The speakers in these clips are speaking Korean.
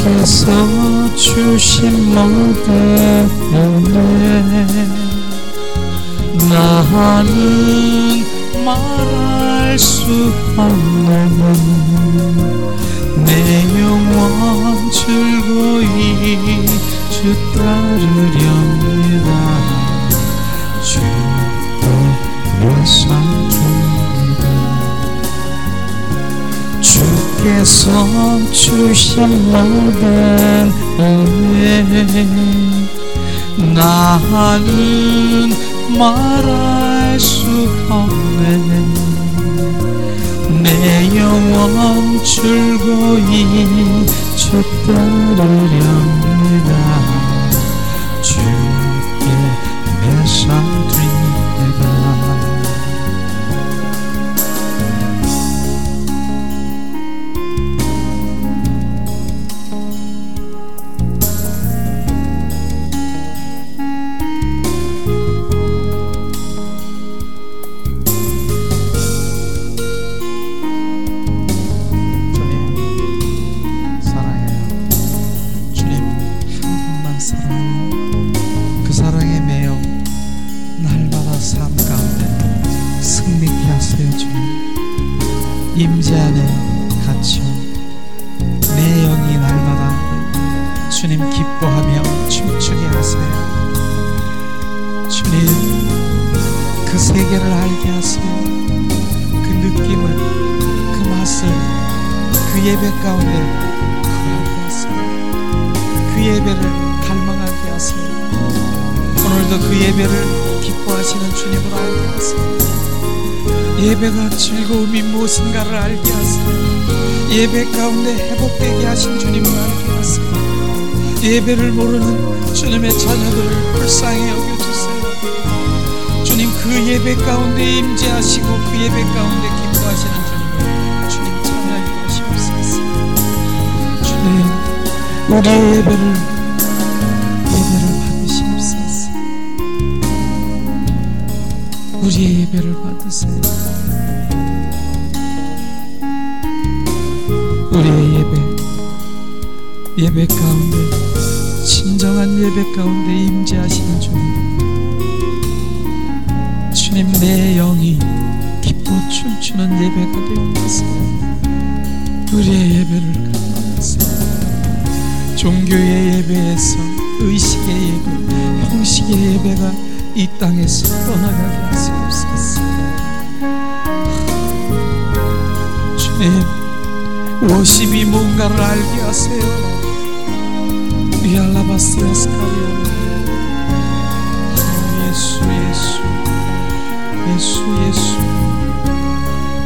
주께서 주신 모든 은혜 나는 말할 수 없는 내 영원 즐거이 주 따르렵니다. 주의 예상입니다. 주께서 주신 모든 은혜 나는 말할 수 없네. 내 영원 즐거이 주 따르렵니다. 주께 예상 드립니다. 임재 안에 갇혀 내 영이 날마다 주님 기뻐하며 춤추게 하세요. 주님 그 세계를 알게 하세요. 그 느낌을, 그 맛을 그 예배 가운데 거하게 하세요. 그 예배를 갈망하게 하세요. 오늘도 그 예배를 기뻐하시는 주님을 알게 하세요. 예배가 즐거움이 무엇인가를 알게 하세요. 예배 가운데 회복되게 하신 주님을 알게 하세요. 예배를 모르는 주님의 자녀들을 불쌍히 여겨주세요. 주님 그 예배 가운데 임재하시고 그 예배 가운데 기뻐하시는 주님을 주님 찬양해 주시옵소서. 주님 우리의 예배를 받으시옵소서. 우리의 예배를 받으세요. 우리의 예배 가운데 진정한 예배 가운데 임재하시는 주님 내 영이 기뻐 춤추는 예배가 되게 하세요. 우리의 예배를 감사하세요. 종교의 예배에서 의식의 예배, 형식의 예배가 이 땅에서 떠나가게 하시옵소서. 주님 워십이 뭔가를 알게 하세요. 리알라바스야스카리아 예수 예수 예수 예수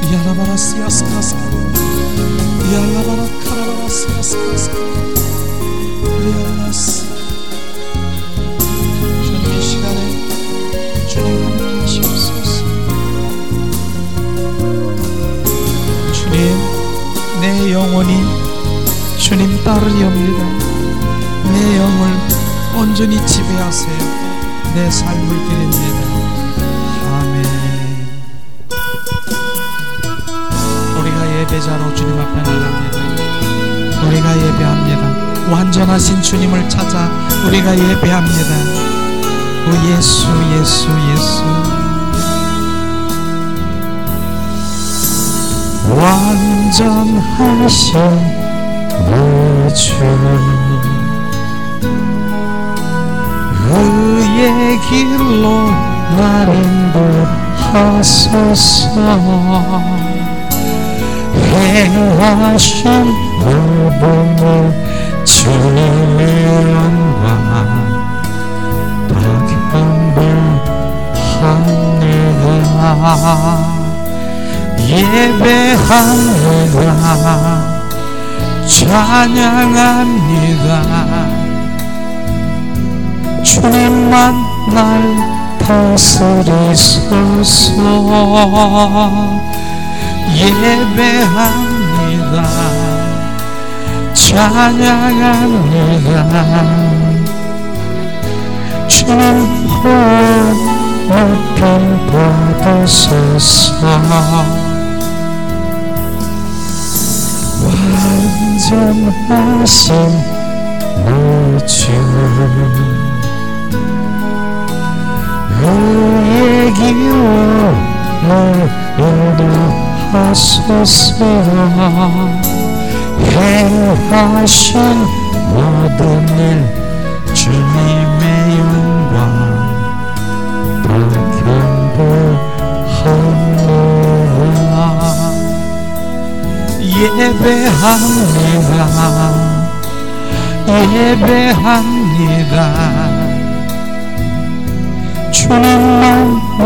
리알라바라스야스카스 리알라바라카라바라스야스카스 리알라스 주님 이 시간에 주님 함께 하시옵소서. 주님 내 영혼이 주님 따르렵니다. 내 영을 온전히 지배하세요. 내 삶을 드립니다. 아멘. 우리가 예배자로 주님 앞에 나갑니다. 우리가 예배합니다. 완전하신 주님을 찾아 우리가 예배합니다. 오 예수 예수 예수 완전하신 주 그의 길로 날 인도하소서. 행하신 모든 주님의 영광 다 경배합니다. 예배합니다. 찬양합니다. 주님만 날 다스리소서. 예배합니다. 찬양합니다. 주님 높임 받으소서. 완전하신 내 주 의의 길로 인도하소서 행하신 모든 일 주님의 영광 다 경배합니다. 예배합니다. 주님만 날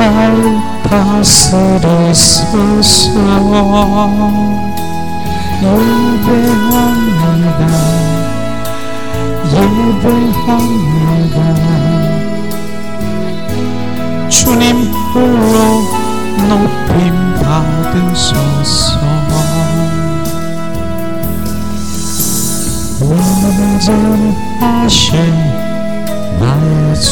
다스리소서. 예배합니다. 주님 홀로 높임 받으소서. 완전하신 나의 주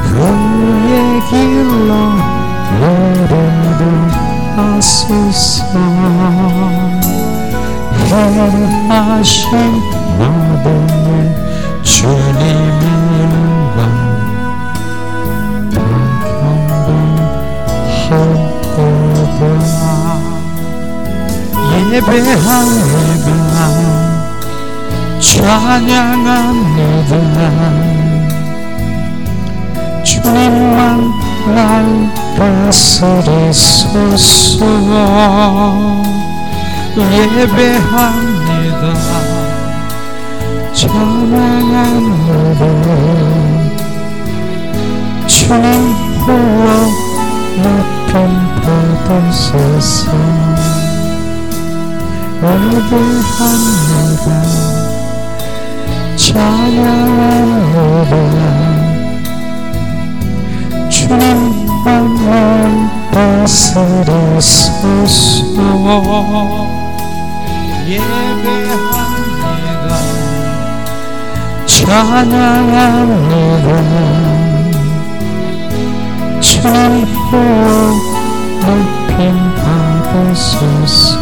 그의 길로 인도하소서. 행하신 모든 일 주님의 영광 다 경배하오다. 예배합니다. 찬양합니다. 주님만 날 다스리소서. 예배합니다. 찬양합니다. 주님 홀로 높임 받으소서. 예배합니다. 찬양합니다. 주님만 날 다스리소서. 예배합니다. 찬양합니다. 주님 홀로 높임 받으소서.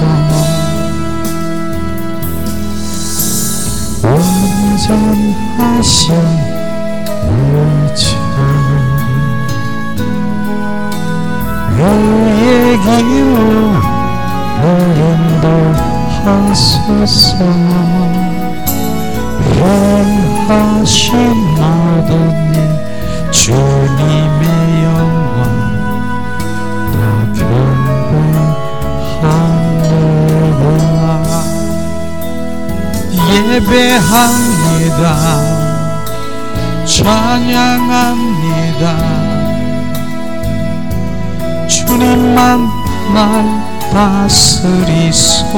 완전하신 내 주 의의 길로 인도하소서. 행하신 모든 일 주님의 영광 다 경배합니다. 예배합니다. 찬양합니다. 주님만 날 다스리소서.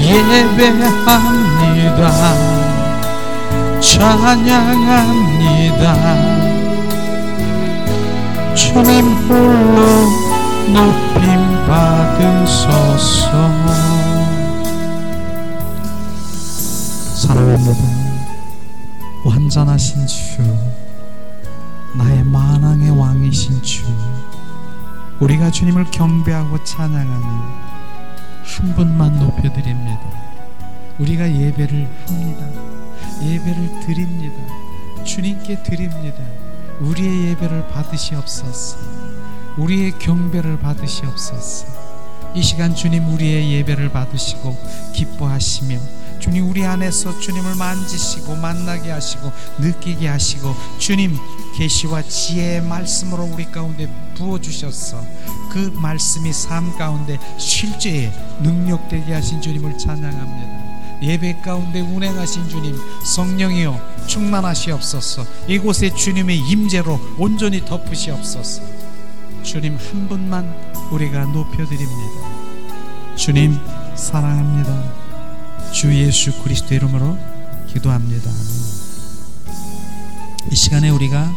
예배합니다. 찬양합니다. 주님 홀로 높임 받으소서. 사랑합니다. 완전하신 주, 나의 만왕의 왕이신 주, 우리가 주님을 경배하고 찬양하며 한 분만 높여드립니다. 우리가 예배를 합니다. 예배를 드립니다. 주님께 드립니다. 우리의 예배를 받으시옵소서. 우리의 경배를 받으시옵소서. 이 시간 주님 우리의 예배를 받으시고 기뻐하시며 주님 우리 안에서 주님을 만지시고 만나게 하시고 느끼게 하시고 주님 계시와 지혜의 말씀으로 우리 가운데 부어주셔서 그 말씀이 삶 가운데 실제에 능력되게 하신 주님을 찬양합니다. 예배 가운데 운행하신 주님 성령이여 충만하시옵소서. 이곳에 주님의 임재로 온전히 덮으시옵소서. 주님 한 분만 우리가 높여드립니다. 주님 사랑합니다. 주 예수 그리스도의 이름으로 기도합니다. 이 시간에 우리가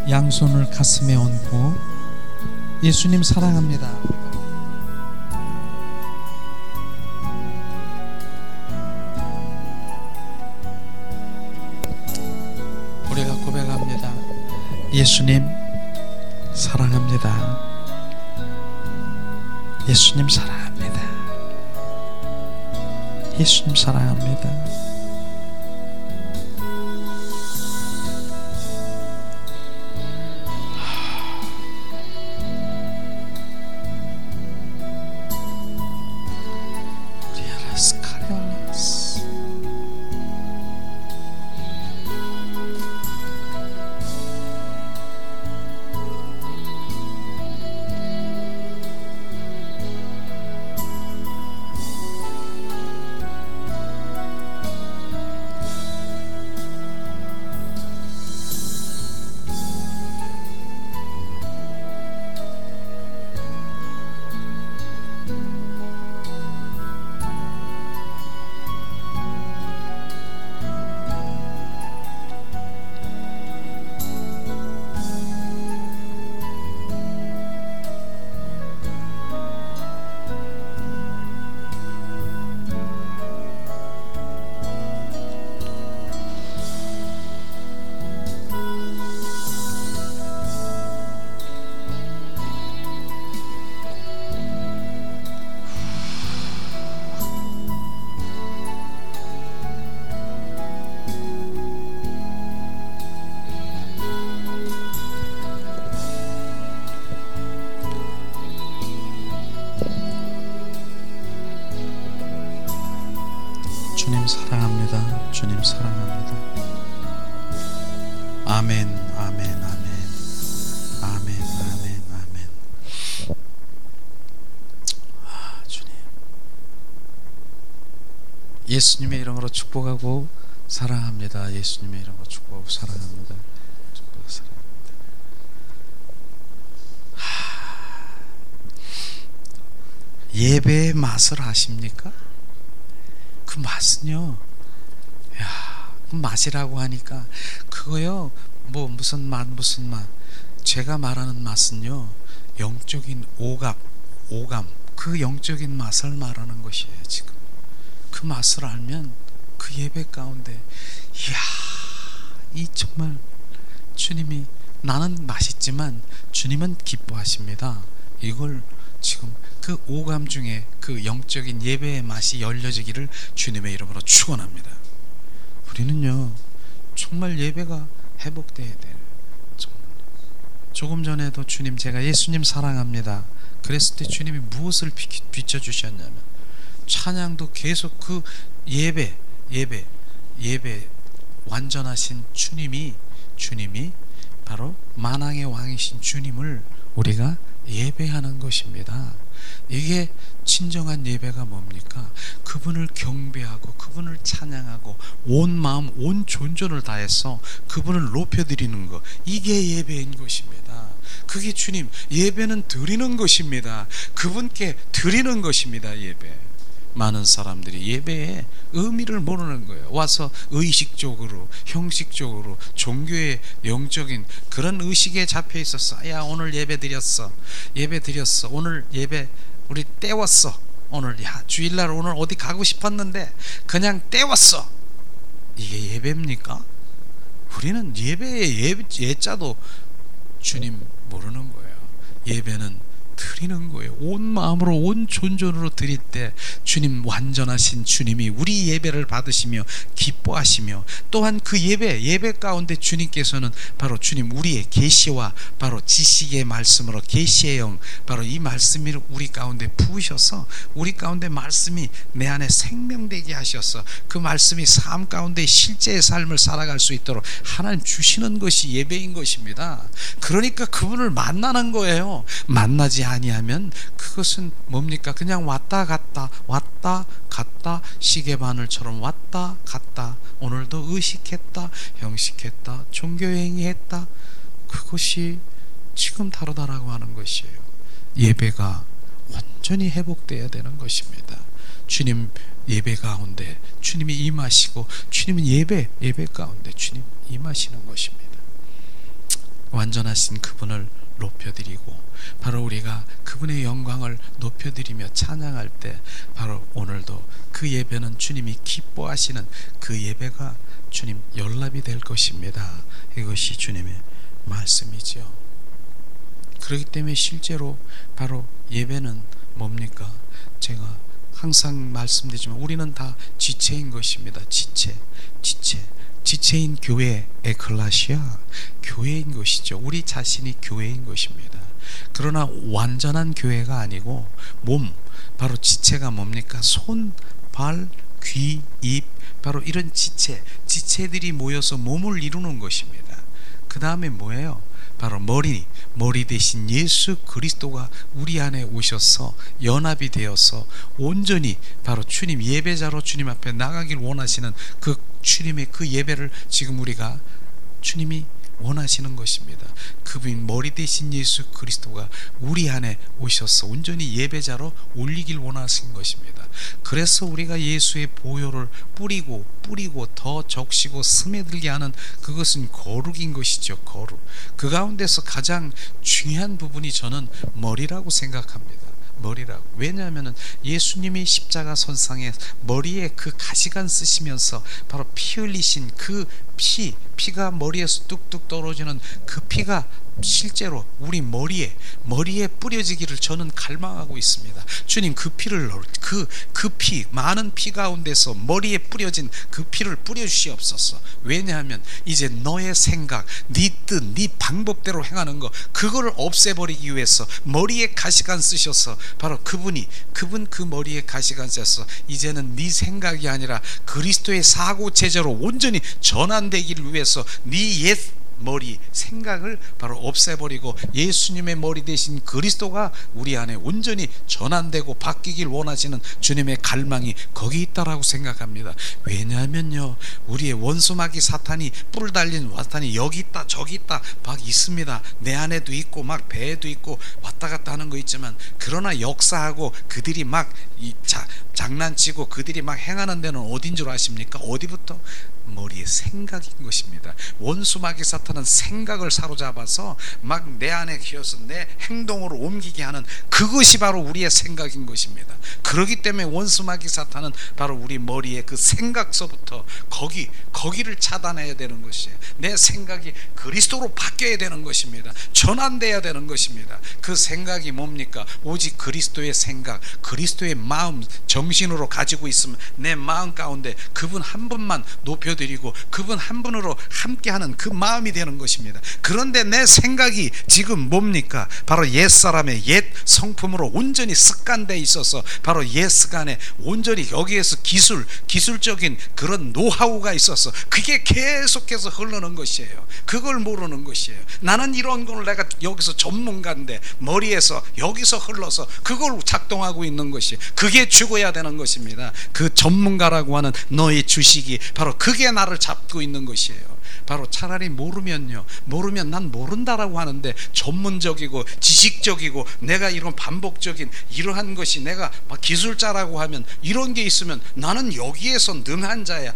양손을 가슴에 얹고 예수님 사랑합니다. 우리가 고백합니다. 예수님 사랑합니다. 예수님 사랑합니다. 예수님 사랑합니다. 주님 사랑합니다. 주님 사랑합니다. 아멘, 아멘, 아멘, 아멘, 아멘, 아멘. 주님, 예수님의 이름으로 축복하고 사랑합니다. 예수님의 이름으로 축복하고 사랑합니다. 축복하고 사랑합니다. 예배의 맛을 아십니까? 그 맛은요, 그 맛이라고 하니까 그거요, 뭐 무슨 맛 무슨 맛. 제가 말하는 맛은요, 영적인 오감, 그 영적인 맛을 말하는 것이에요. 지금 그 맛을 알면 그 예배 가운데, 이야, 이 정말 주님이, 나는 맛있지만 주님은 기뻐하십니다. 이걸 지금 그 오감 중에 그 영적인 예배의 맛이 열려지기를 주님의 이름으로 축원합니다. 우리는요, 정말 예배가 회복돼야 돼요. 조금 전에도 주님, 제가 예수님 사랑합니다 그랬을 때 주님이 무엇을 비춰주셨냐면, 찬양도 계속 그 예배 완전하신 주님이 바로 만왕의 왕이신 주님을 우리가 예배하는 것입니다. 이게 진정한 예배가 뭡니까? 그분을 경배하고 그분을 찬양하고 온 마음 온 존재를 다해서 그분을 높여드리는 것, 이게 예배인 것입니다. 그게 주님, 예배는 드리는 것입니다. 그분께 드리는 것입니다. 예배. 많은 사람들이 예배의 의미를 모르는 거예요. 와서 의식적으로, 형식적으로 종교의 영적인 그런 의식에 잡혀 있었어. 야, 오늘 예배 드렸어. 오늘 예배 우리 때웠어. 오늘, 야, 주일날 오늘 어디 가고 싶었는데 그냥 때웠어. 이게 예배입니까? 우리는 예배의 예자도 주님 모르는 거예요. 예배는 드리는 거예요. 온 마음으로 온 존재로 드릴 때 주님, 완전하신 주님이 우리 예배를 받으시며 기뻐하시며, 또한 그 예배 가운데 주님께서는 바로 주님 우리의 계시와 바로 지식의 말씀으로 계시의 영, 바로 이 말씀을 우리 가운데 부으셔서 우리 가운데 말씀이 내 안에 생명되게 하셔서 그 말씀이 삶 가운데 실제의 삶을 살아갈 수 있도록 하나님 주시는 것이 예배인 것입니다. 그러니까 그분을 만나는 거예요. 만나지 아니하면 그것은 뭡니까? 그냥 왔다 갔다 시계바늘처럼 왔다 갔다, 오늘도 의식했다 형식했다 종교행위했다, 그것이 지금 다르다라고 하는 것이에요. 예배가 완전히 회복되어야 되는 것입니다. 주님 예배 가운데 주님이 임하시고, 주님은 예배 가운데 주님 임하시는 것입니다. 완전하신 그분을 높여드리고, 바로 우리가 그분의 영광을 높여드리며 찬양할 때 바로 오늘도 그 예배는 주님이 기뻐하시는 그 예배가 주님 연락이 될 것입니다. 이것이 주님의 말씀이죠. 그렇기 때문에 실제로 바로 예배는 뭡니까? 제가 항상 말씀드리지만 우리는 다 지체인 것입니다. 지체인 교회, 에클라시아, 교회인 것이죠. 우리 자신이 교회인 것입니다. 그러나 완전한 교회가 아니고 몸, 바로 지체가 뭡니까? 손, 발, 귀, 입, 바로 이런 지체들이 모여서 몸을 이루는 것입니다. 그 다음에 뭐예요? 바로 머리 대신 예수 그리스도가 우리 안에 오셔서 연합이 되어서 온전히 바로 주님 예배자로 주님 앞에 나가길 원하시는 그 주님의 그 예배를 지금 우리가 주님이 원하시는 것입니다. 그분 머리 대신 예수 그리스도가 우리 안에 오셔서 온전히 예배자로 올리길 원하신 것입니다. 그래서 우리가 예수의 보혈을 뿌리고 더 적시고 스며들게 하는 그것은 거룩인 것이죠. 거룩. 그 가운데서 가장 중요한 부분이 저는 머리라고 생각합니다. 머리라고. 왜냐하면 예수님이 십자가 선상에 머리에 그 가시관 쓰시면서 바로 피 흘리신 그 피가 머리에서 뚝뚝 떨어지는 그 피가 실제로 우리 머리에 뿌려지기를 저는 갈망하고 있습니다. 주님 그 피를 그 피 많은 피 가운데서 머리에 뿌려진 그 피를 뿌려주시옵소서. 왜냐하면 이제 너의 생각, 네 뜻, 네 방법대로 행하는 거 그거를 없애버리기 위해서 머리에 가시관 쓰셔서 바로 그분 그 머리에 가시관 쓰셔서 이제는 네 생각이 아니라 그리스도의 사고 체제로 온전히 전환되기를 위해서 네 옛 머리 생각을 바로 없애버리고 예수님의 머리 대신 그리스도가 우리 안에 온전히 전환되고 바뀌길 원하시는 주님의 갈망이 거기 있다라고 생각합니다. 왜냐하면요 우리의 원수마귀 사탄이 뿔 달린 사탄이 여기 있다 저기 있다 막 있습니다. 내 안에도 있고 막 배에도 있고 왔다 갔다 하는 거 있지만 그러나 역사하고 그들이 막 장난치고 그들이 막 행하는 데는 어딘 줄 아십니까? 어디부터? 머리의 생각인 것입니다. 원수마귀 사탄은 생각을 사로잡아서 막 내 안에 기어서 내 행동으로 옮기게 하는 그것이 바로 우리의 생각인 것입니다. 그렇기 때문에 원수마귀 사탄은 바로 우리 머리의 그 생각서부터 거기를 차단해야 되는 것이에요. 내 생각이 그리스도로 바뀌어야 되는 것입니다. 전환돼야 되는 것입니다. 그 생각이 뭡니까? 오직 그리스도의 생각, 그리스도의 마음, 정신으로 가지고 있으면 내 마음 가운데 그분 한 분만 높여드리고 그분 한 분으로 함께하는 그 마음이 되는 것입니다. 그런데 내 생각이 지금 뭡니까? 바로 옛사람의 옛 성품으로 온전히 습관되어 있어서 바로 옛 습관에 온전히 여기에서 기술적인 그런 노하우가 있어서 그게 계속해서 흐르는 것이에요. 그걸 모르는 것이에요. 나는 이런 걸 내가 여기서 전문가인데 머리에서 여기서 흘러서 그걸 작동하고 있는 것이 그게 죽어야 되는 것입니다. 그 전문가라고 하는 너의 주식이 바로 그게 나를 잡고 있는 것이에요. 바로 차라리 모르면 난 모른다라고 하는데 전문적이고 지식적이고 내가 이런 반복적인 이러한 것이 내가 막 기술자라고 하면 이런 게 있으면 나는 여기에서 능한 자야.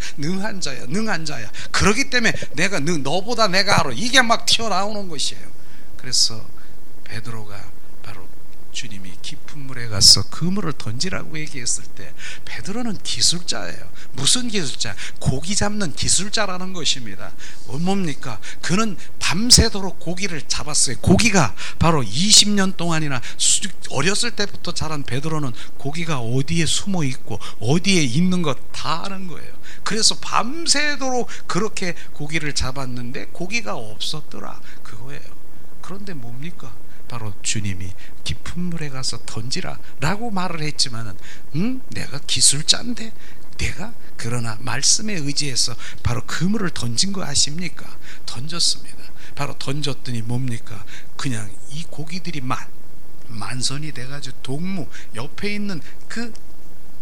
그렇기 때문에 내가 너보다 내가 알아. 이게 막 튀어나오는 것이에요. 그래서 베드로가 바로 주님이 깊은 물에 가서 그물을 던지라고 얘기했을 때 베드로는 기술자예요. 무슨 기술자? 고기 잡는 기술자라는 것입니다. 뭡니까? 그는 밤새도록 고기를 잡았어요. 고기가 바로 20년 동안이나 어렸을 때부터 자란 베드로는 고기가 어디에 숨어 있고 어디에 있는 것 다 아는 거예요. 그래서 밤새도록 그렇게 고기를 잡았는데 고기가 없었더라 그거예요. 그런데 뭡니까? 바로 주님이 깊은 물에 가서 던지라 라고 말을 했지만은 내가 기술자인데 내가 그러나 말씀에 의지해서 바로 그물을 던진 거 아십니까? 던졌습니다. 바로 던졌더니 뭡니까? 그냥 이 고기들이 만선이 돼가지고 동무 옆에 있는 그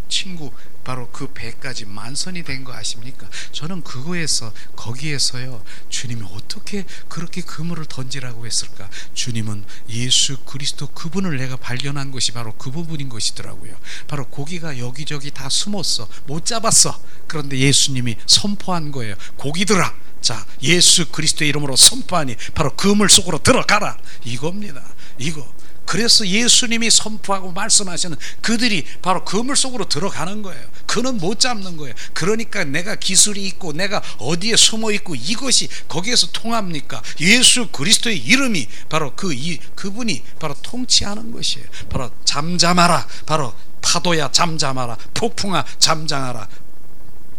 친구 바로 그 배까지 만선이 된 거 아십니까? 저는 거기에서요 주님이 어떻게 그렇게 그물을 던지라고 했을까? 주님은 예수 그리스도 그분을 내가 발견한 것이 바로 그 부분인 것이더라고요. 바로 고기가 여기저기 다 숨었어. 못 잡았어. 그런데 예수님이 선포한 거예요. 고기들아, 자 예수 그리스도의 이름으로 선포하니 바로 그물 속으로 들어가라. 이겁니다. 이거 그래서 예수님이 선포하고 말씀하시는 그들이 바로 그물 속으로 들어가는 거예요. 그는 못 잡는 거예요. 그러니까 내가 기술이 있고 내가 어디에 숨어 있고 이것이 거기에서 통합니까? 예수 그리스도의 이름이 바로 그분이 바로 통치하는 것이에요. 바로 잠잠하라. 바로 파도야 잠잠하라. 폭풍아 잠잠하라.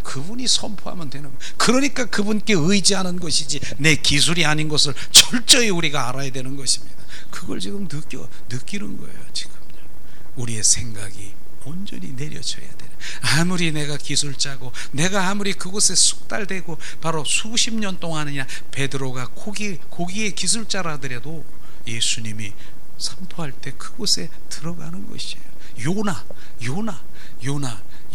그분이 선포하면 되는 거예요. 그러니까 그분께 의지하는 것이지 내 기술이 아닌 것을 철저히 우리가 알아야 되는 것입니다. 그걸 지금 느끼는 거예요. 지금요. 우리의 생각이 온전히 내려져야 돼요. 아무리 내가 기술자고 내가 아무리 그곳에 숙달되고 바로 수십 년 동안이냐 베드로가 고기의 기술자라 하더라도 예수님이 선포할 때 그곳에 들어가는 것이에요.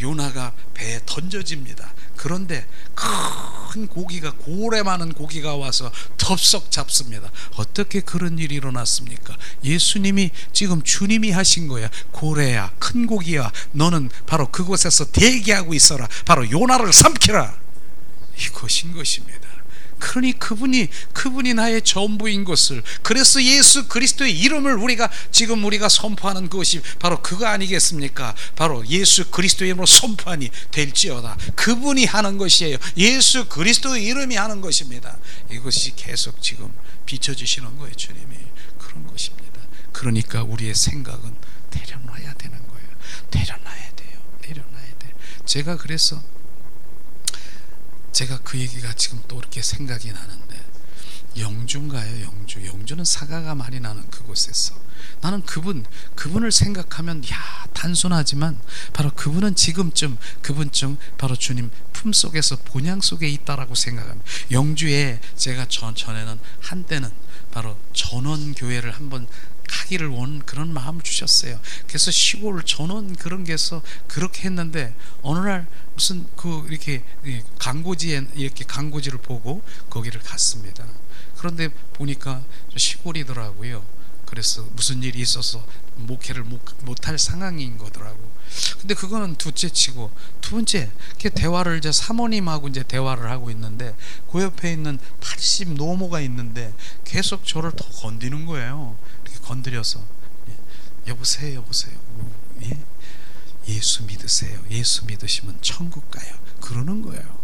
요나가 배에 던져집니다. 그런데 큰 고기가 고래 많은 고기가 와서 덥석 잡습니다. 어떻게 그런 일이 일어났습니까? 예수님이 지금 주님이 하신 거야. 고래야 큰 고기야 너는 바로 그곳에서 대기하고 있어라. 바로 요나를 삼키라. 이것인 것입니다. 그러니 그분이 나의 전부인 것을, 그래서 예수 그리스도의 이름을 우리가 선포하는 것이 바로 그거 아니겠습니까? 바로 예수 그리스도의 이름으로 선포하니 될지어다. 그분이 하는 것이에요. 예수 그리스도의 이름이 하는 것입니다. 이것이 계속 지금 비춰주시는 거예요. 주님이 그런 것입니다. 그러니까 우리의 생각은 내려놔야 되는 거예요. 내려놔야 돼요. 제가 그 얘기가 지금 또 이렇게 생각이 나는데, 영주인가요? 영주는 사과가 많이 나는 그곳에서 나는 그분을 생각하면 단순하지만 바로 그분은 지금쯤 바로 주님 품속에서 본향 속에 있다라고 생각합니다. 영주에 제가 전에는 한때는 바로 전원교회를 한번 가기를 원하는 그런 마음을 주셨어요. 그래서 시골 전원 그런 게서 그렇게 했는데 어느 날 무슨 이렇게 광고지를 보고 거기를 갔습니다. 그런데 보니까 시골이더라고요. 그래서 무슨 일이 있어서 목회를 못할 상황인 거더라고. 근데 그거는 둘째치고, 두 번째 대화를 이제 사모님하고 이제 대화를 하고 있는데 그 옆에 있는 80 노모가 있는데 계속 저를 더 건드는 거예요. 이렇게 건드려서 여보세요. 예? 예수 믿으세요. 예수 믿으시면 천국 가요. 그러는 거예요.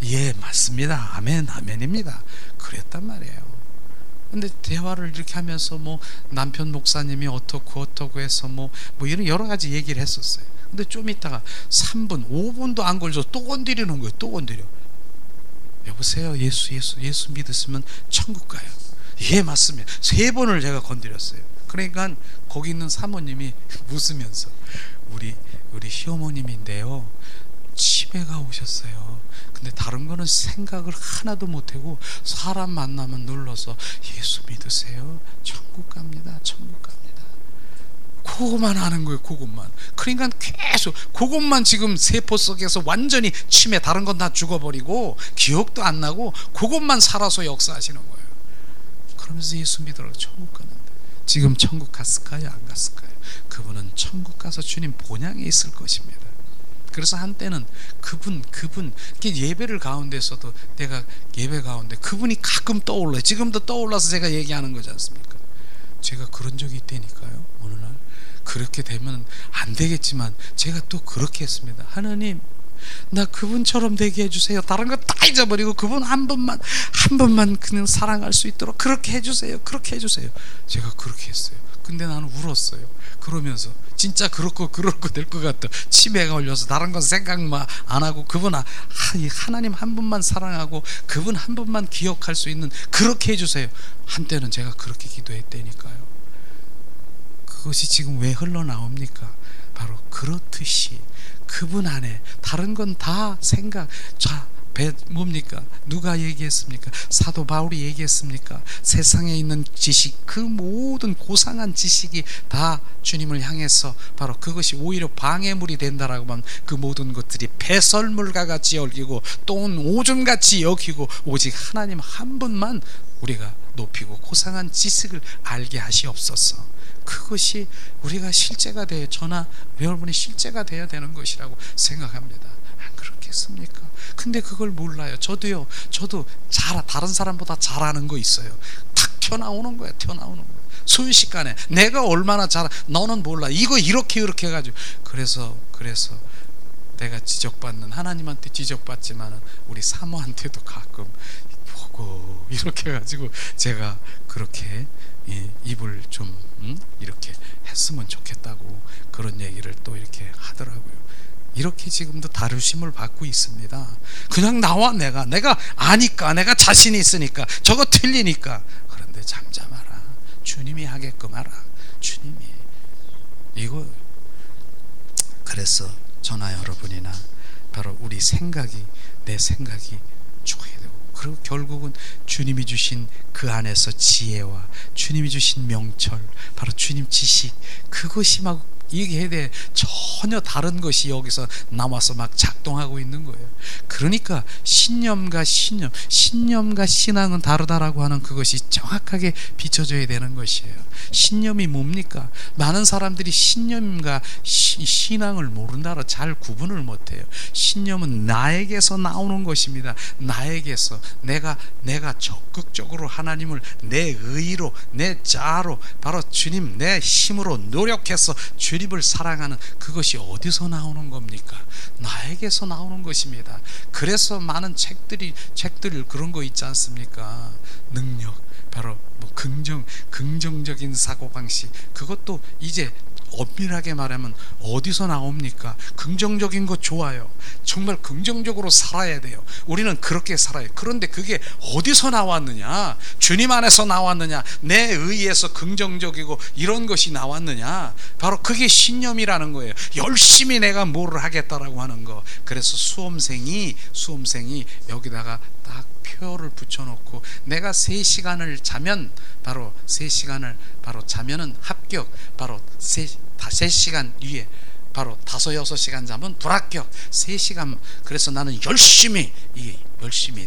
예, 맞습니다. 아멘입니다. 그랬단 말이에요. 근데 대화를 이렇게 하면서 남편 목사님이 어떻고 해서 이런 여러 가지 얘기를 했었어요. 근데 좀 있다가 3분, 5분도 안 걸려서 또 건드리는 거예요. 또 건드려. 여보세요. 예수 믿으시면 천국 가요. 예, 맞습니다. 3번을 제가 건드렸어요. 그러니까 거기 있는 사모님이 웃으면서 우리 시어머님인데요, 치매가 오셨어요. 근데 다른 거는 생각을 하나도 못하고 사람 만나면 눌러서 예수 믿으세요. 천국 갑니다. 그것만 하는 거예요. 그것만. 그러니까 계속 그것만 지금 세포 속에서 완전히 치매, 다른 건 다 죽어버리고 기억도 안 나고 그것만 살아서 역사하시는 거예요. 그러면서 예수 믿으라고 천국 가는데 지금 천국 갔을까요? 안 갔을까요? 그분은 천국 가서 주님 본향에 있을 것입니다. 그래서 한때는 그분 예배를 가운데서도 내가 예배 가운데 그분이 가끔 떠올라요. 지금도 떠올라서 제가 얘기하는 거지 않습니까? 제가 그런 적이 있다니까요. 어느 날 그렇게 되면 안 되겠지만 제가 또 그렇게 했습니다. 하나님, 나 그분처럼 되게 해주세요. 다른 거 다 잊어버리고 그분 한 번만 그냥 사랑할 수 있도록 그렇게 해주세요. 제가 그렇게 했어요. 근데 나는 울었어요. 그러면서 진짜 그렇고 될 것 같다. 치매가 걸려서 다른 건 생각만 안 하고 그분 하나님 한 분만 사랑하고 그분 한 분만 기억할 수 있는 그렇게 해주세요. 한때는 제가 그렇게 기도했다니까요. 그것이 지금 왜 흘러나옵니까? 바로 그렇듯이 그분 안에 다른 건 다 생각. 뭡니까? 누가 얘기했습니까? 사도 바울이 얘기했습니까? 세상에 있는 지식, 그 모든 고상한 지식이 다 주님을 향해서 바로 그것이 오히려 방해물이 된다라고 하면 그 모든 것들이 배설물과 같이 여기고 또는 오줌같이 여기고 오직 하나님 한 분만 우리가 높이고 고상한 지식을 알게 하시옵소서. 그것이 우리가 실제가 돼야, 저나 여러분이 실제가 돼야 되는 것이라고 생각합니다. 안 그렇겠습니까? 근데 그걸 몰라요. 저도 다른 사람보다 잘하는 거 있어요. 탁 튀어나오는 거예요. 순식간에 내가 얼마나 잘, 너는 몰라, 이거 이렇게 해가지고. 그래서 내가 지적받는, 하나님한테 지적받지만은 우리 사모한테도 가끔 보고 이렇게 해가지고 제가 그렇게 입을 좀 이렇게 했으면 좋겠다고 그런 얘기를 또 이렇게 하더라고요. 이렇게 지금도 다루심을 받고 있습니다. 그냥 나와, 내가 아니까, 내가 자신이 있으니까, 저거 틀리니까. 그런데 잠잠하라, 주님이 하게끔 하라. 주님이 이거. 그래서 저나 여러분이나 바로 우리 생각이, 내 생각이 죽어야 되고, 그리고 결국은 주님이 주신 그 안에서 지혜와 주님이 주신 명철, 바로 주님 지식, 그것이 막 얘기해야 돼. 전혀 다른 것이 여기서 나와서 막 작동하고 있는 거예요. 그러니까 신념과 신앙은 다르다라고 하는 그것이 정확하게 비춰져야 되는 것이에요. 신념이 뭡니까? 많은 사람들이 신념과 신앙을 모른다라 잘 구분을 못해요. 신념은 나에게서 나오는 것입니다. 나에게서 내가 적극적으로 하나님을 내 의로, 내 자아로, 바로 주님 내 힘으로 노력해서 주님을 사랑하는 그것이 어디서 나오는 겁니까? 나에게서 나오는 것입니다. 그래서 많은 책들 그런 거 있지 않습니까? 능력, 바로 뭐 긍정적인 사고방식, 그것도 이제 엄밀하게 말하면 어디서 나옵니까? 긍정적인 거 좋아요. 정말 긍정적으로 살아야 돼요. 우리는 그렇게 살아요. 그런데 그게 어디서 나왔느냐? 주님 안에서 나왔느냐? 내 의에서 긍정적이고 이런 것이 나왔느냐? 바로 그게 신념이라는 거예요. 열심히 내가 뭐를 하겠다라고 하는 거. 그래서 수험생이 여기다가 딱 표를 붙여놓고, 내가 3시간을 자면 바로 3시간을 바로 자면은 합격, 바로 3시간 뒤에 바로 5-6시간 자면 불합격, 3시간. 그래서 나는 열심히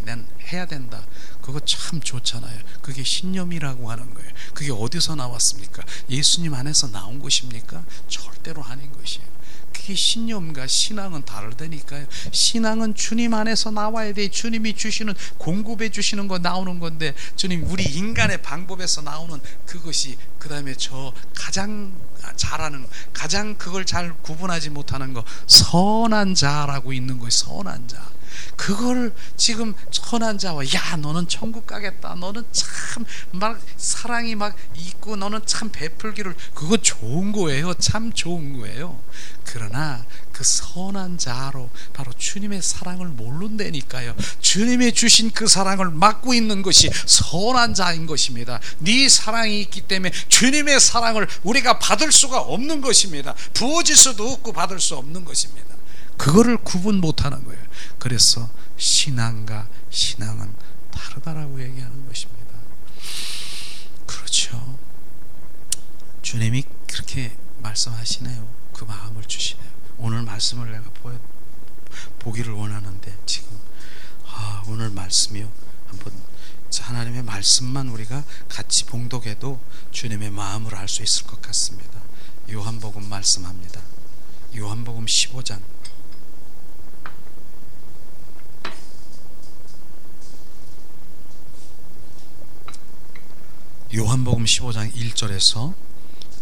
난 해야 된다. 그거 참 좋잖아요. 그게 신념이라고 하는 거예요. 그게 어디서 나왔습니까? 예수님 안에서 나온 것입니까? 절대로 아닌 것이에요. 그게 신념과 신앙은 다르다니까요. 신앙은 주님 안에서 나와야 돼. 주님이 주시는, 공급해 주시는 거 나오는 건데, 주님 우리 인간의 방법에서 나오는 그것이, 그 다음에 저 가장 잘하는, 가장 그걸 잘 구분하지 못하는 거, 선한 자라고 있는 거예요. 선한 자. 그걸 지금 선한 자와, 야 너는 천국 가겠다, 너는 참 막 사랑이 막 있고, 너는 참 베풀기를, 그거 좋은 거예요. 참 좋은 거예요. 그러나 그 선한 자로 바로 주님의 사랑을 모른다니까요. 주님이 주신 그 사랑을 막고 있는 것이 선한 자인 것입니다. 네 사랑이 있기 때문에 주님의 사랑을 우리가 받을 수가 없는 것입니다. 부어질 수도 없고 받을 수 없는 것입니다. 그거를 구분 못하는 거예요. 그래서 신앙과 신앙은 다르다라고 얘기하는 것입니다. 그렇죠. 주님이 그렇게 말씀하시네요. 그 마음을 주시네요. 오늘 말씀을 내가 보기를 원하는데, 지금 오늘 말씀이요, 한번 하나님의 말씀만 우리가 같이 봉독해도 주님의 마음을 알 수 있을 것 같습니다. 요한복음 말씀합니다. 요한복음 15장 요한복음 15장 1절에서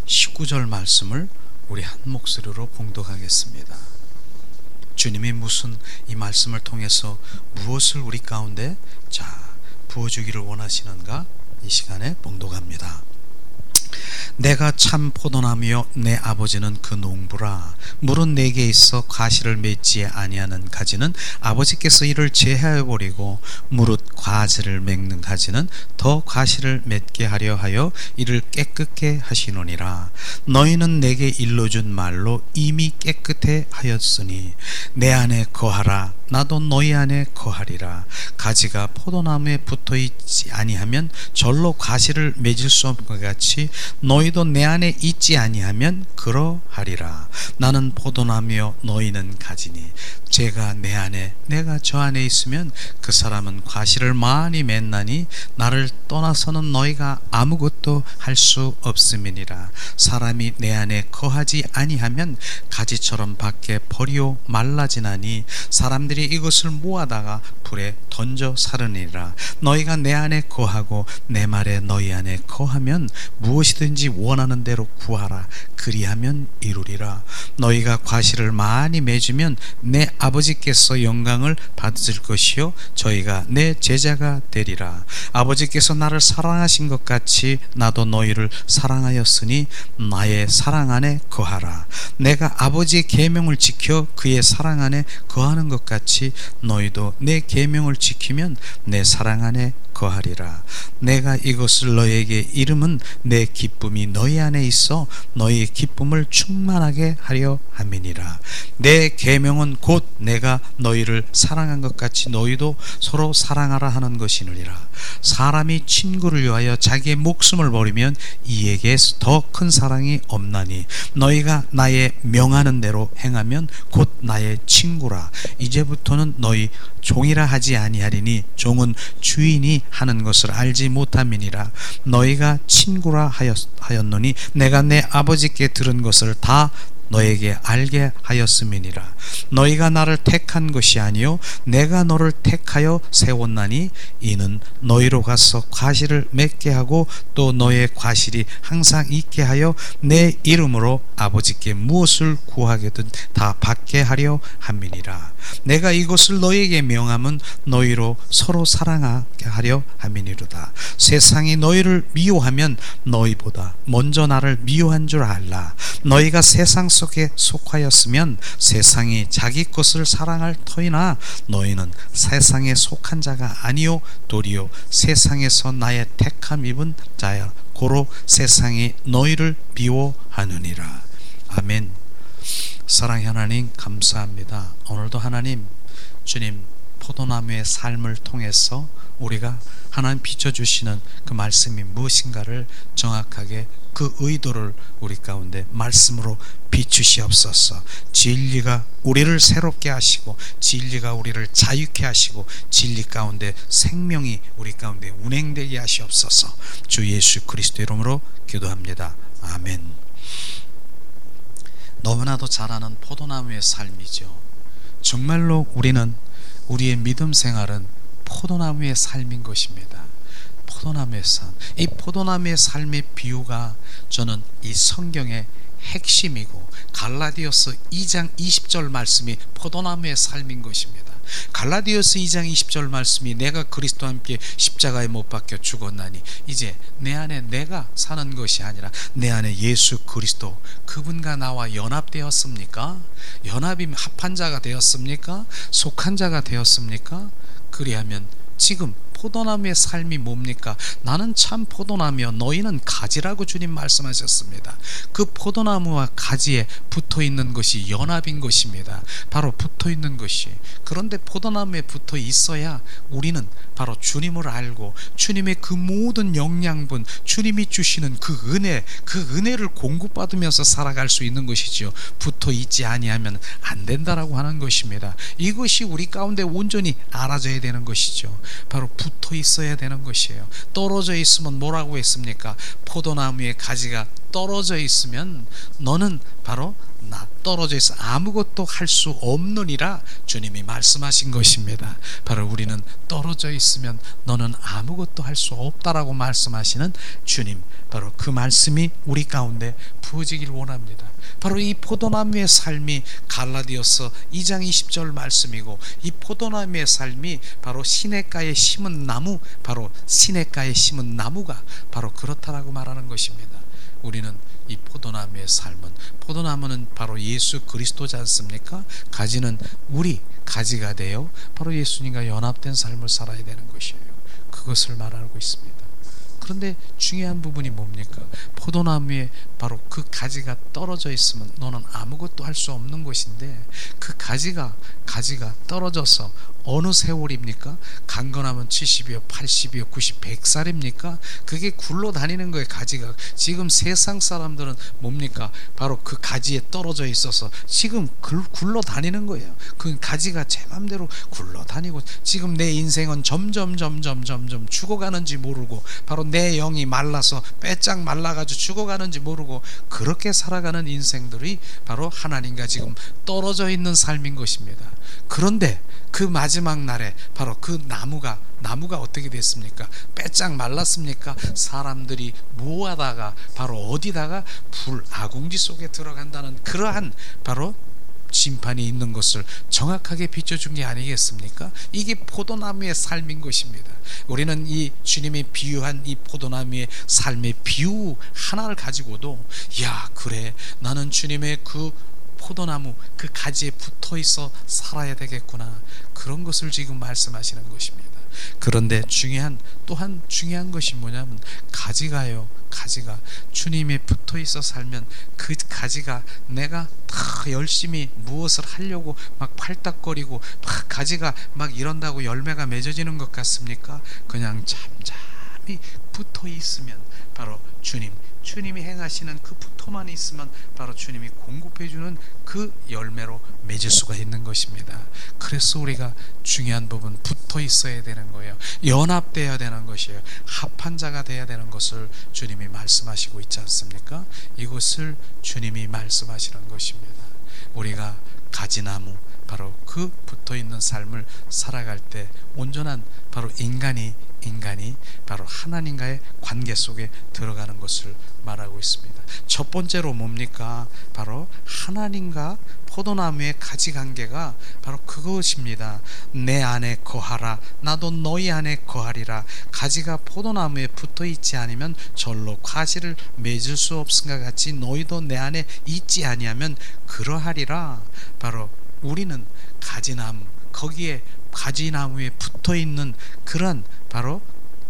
19절 말씀을 우리 한 목소리로 봉독하겠습니다. 주님이 이 말씀을 통해서 무엇을 우리 가운데 부어주기를 원하시는가, 이 시간에 봉독합니다. 내가 참 포도나무요 내 아버지는 그 농부라. 물은 내게 있어 가시를 맺지 아니하는 가지는 아버지께서 이를 제하여 버리고, 무릇 가지를 맺는 가지는 더 가시를 맺게 하려 하여 이를 깨끗게 하시노니라. 너희는 내게 일러준 말로 이미 깨끗해 하였으니 내 안에 거하라, 나도 너희 안에 거하리라. 가지가 포도나무에 붙어있지 아니하면 절로 가시를 맺을 수 없는 것 같이 너희도 내 안에 있지 아니하면 그러하리라. 나는 포도나무여 너희는 가지니 제가 내 안에 내가 저 안에 있으면 그 사람은 과실을 많이 맺나니 나를 떠나서는 너희가 아무것도 할 수 없음이니라. 사람이 내 안에 거하지 아니하면 가지처럼 밖에 버리오 말라지나니 사람들이 너희들이 이것을 모아다가 불에 던져 사르니라. 너희가 내 안에 거하고 내 말에 너희 안에 거하면 무엇이든지 원하는 대로 구하라. 그리하면 이루리라. 너희가 과실을 많이 맺으면 내 아버지께서 영광을 받으실 것이요 저희가 내 제자가 되리라. 아버지께서 나를 사랑하신 것 같이 나도 너희를 사랑하였으니 나의 사랑 안에 거하라. 내가 아버지의 계명을 지켜 그의 사랑 안에 거하는 것 같이 너희도 내 계명을 지키면 내 사랑 안에 거하리라. 내가 이것을 너희에게 이름은 내 기쁨이 너희 안에 있어 너희의 기쁨을 충만하게 하려 함이니라. 내 계명은 곧 내가 너희를 사랑한 것 같이 너희도 서로 사랑하라 하는 것이니라. 사람이 친구를 위하여 자기의 목숨을 버리면 이에게 더 큰 사랑이 없나니 너희가 나의 명하는 대로 행하면 곧 나의 친구라. 이제부터는 너희 종이라 하지 아니하리니 종은 주인이 하는 것을 알지 못함이니라. 너희가 친구라 하였노니 내가 내 아버지께 들은 것을 다 너에게 알게 하였음이니라. 너희가 나를 택한 것이 아니요 내가 너를 택하여 세웠나니 이는 너희로 가서 과실을 맺게 하고 또 너의 과실이 항상 있게 하여 내 이름으로 아버지께 무엇을 구하게든 다 받게 하려 함이니라. 내가 이것을 너희에게 명함은 너희로 서로 사랑하게 하려 함이니로다. 세상이 너희를 미워하면 너희보다 먼저 나를 미워한 줄 알라. 너희가 세상 속에 속하였으면 세상이 자기 것을 사랑할 터이나 너희는 세상에 속한 자가 아니요 도리어 세상에서 나의 택함 입은 자야. 고로 세상이 너희를 미워하느니라. 아멘. 사랑의 하나님 감사합니다. 오늘도 하나님 주님 포도나무의 삶을 통해서 우리가 하나님 비춰주시는 그 말씀이 무엇인가를 정확하게 그 의도를 우리 가운데 말씀으로 비추시옵소서. 진리가 우리를 새롭게 하시고 진리가 우리를 자유케 하시고 진리 가운데 생명이 우리 가운데 운행되게 하시옵소서. 주 예수 그리스도 이름으로 기도합니다. 아멘. 너무나도 잘 아는 포도나무의 삶이죠. 정말로 우리는 우리의 믿음 생활은 포도나무의 삶인 것입니다. 포도나무의 삶. 이 포도나무의 삶의 비유가 저는 이 성경의 핵심이고 갈라디아서 2장 20절 말씀이 포도나무의 삶인 것입니다. 갈라디아서 2장 20절 말씀이 내가 그리스도와 함께 십자가에 못 박혀 죽었나니 이제 내 안에 내가 사는 것이 아니라 내 안에 예수 그리스도 그분과 나와 연합되었습니까? 연합이 합한 자가 되었습니까? 속한 자가 되었습니까? 그리하면 지금 포도나무의 삶이 뭡니까? 나는 참 포도나무여 너희는 가지라고 주님 말씀하셨습니다. 그 포도나무와 가지에 붙어있는 것이 연합인 것입니다. 바로 붙어있는 것이. 그런데 포도나무에 붙어 있어야 우리는 바로 주님을 알고 주님의 그 모든 영양분, 주님이 주시는 그 은혜를 공급받으면서 살아갈 수 있는 것이지요. 붙어 있지 아니하면 안 된다라고 하는 것입니다. 이것이 우리 가운데 온전히 알아져야 되는 것이죠. 바로 붙어 있어야 되는 것이에요. 떨어져 있으면 뭐라고 했습니까? 포도나무의 가지가 떨어져 있으면 너는 바로 나 떨어져 있어 아무것도 할 수 없느니라 주님이 말씀하신 것입니다. 바로 우리는 떨어져 있으면 너는 아무것도 할 수 없다라고 말씀하시는 주님, 바로 그 말씀이 우리 가운데 부어지길 원합니다. 바로 이 포도나무의 삶이 갈라디아서 2장 20절 말씀이고, 이 포도나무의 삶이 바로 시냇가에 심은 나무, 바로 시냇가에 심은 나무가 바로 그렇다라고 말하는 것입니다. 우리는 이 포도나무의 삶은, 포도나무는 바로 예수 그리스도지 않습니까? 가지는 우리 가지가 되어 바로 예수님과 연합된 삶을 살아야 되는 것이에요. 그것을 말하고 있습니다. 그런데 중요한 부분이 뭡니까? 포도나무에 바로 그 가지가 떨어져 있으면 너는 아무것도 할 수 없는 것인데, 그 가지가 떨어져서 어느 세월입니까? 강건하면 70이요 80이요 90, 100살입니까? 그게 굴러다니는 거예요. 가지가. 지금 세상 사람들은 뭡니까? 바로 그 가지에 떨어져 있어서 지금 굴러다니는 거예요. 그 가지가 제 맘대로 굴러다니고, 지금 내 인생은 점점 죽어가는지 모르고, 바로 내 영이 말라서 빼짝 말라가지고 죽어가는지 모르고 그렇게 살아가는 인생들이 바로 하나님과 지금 떨어져 있는 삶인 것입니다. 그런데 그 마지막 날에 바로 그 나무가 어떻게 됐습니까? 빼짝 말랐습니까? 사람들이 뭐하다가 바로 어디다가 불 아궁지 속에 들어간다는 그러한 바로 심판이 있는 것을 정확하게 비춰준 게 아니겠습니까? 이게 포도나무의 삶인 것입니다. 우리는 이 주님이 비유한 이 포도나무의 삶의 비유 하나를 가지고도 야, 그래, 나는 주님의 그 포도나무 그 가지에 붙어 있어 살아야 되겠구나, 그런 것을 지금 말씀하시는 것입니다. 그런데 또한 중요한 것이 뭐냐면 가지가 주님이 붙어 있어 살면 그 가지가 내가 다 열심히 무엇을 하려고 막 팔딱거리고 막 가지가 막 이런다고 열매가 맺어지는 것 같습니까? 그냥 잠잠히 붙어 있으면 바로 주님이 행하시는 그 붙어만 있으면 바로 주님이 공급해주는 그 열매로 맺을 수가 있는 것입니다. 그래서 우리가 중요한 부분 붙어 있어야 되는 거예요. 연합되어야 되는 것이에요. 합한 자가 되어야 되는 것을 주님이 말씀하시고 있지 않습니까? 이것을 주님이 말씀하시는 것입니다. 우리가 가지나무 바로 그 붙어있는 삶을 살아갈 때 온전한 바로 인간이 바로 하나님과의 관계 속에 들어가는 것을 말하고 있습니다. 첫 번째로 뭡니까? 바로 하나님과 포도나무의 가지 관계가 바로 그것입니다. 내 안에 거하라, 나도 너희 안에 거하리라. 가지가 포도나무에 붙어 있지 않으면 절로 과실을 맺을 수 없음과 같이 너희도 내 안에 있지 아니하면 그러하리라. 바로 우리는 가지나무, 거기에 가지나무에 붙어 있는 그런 바로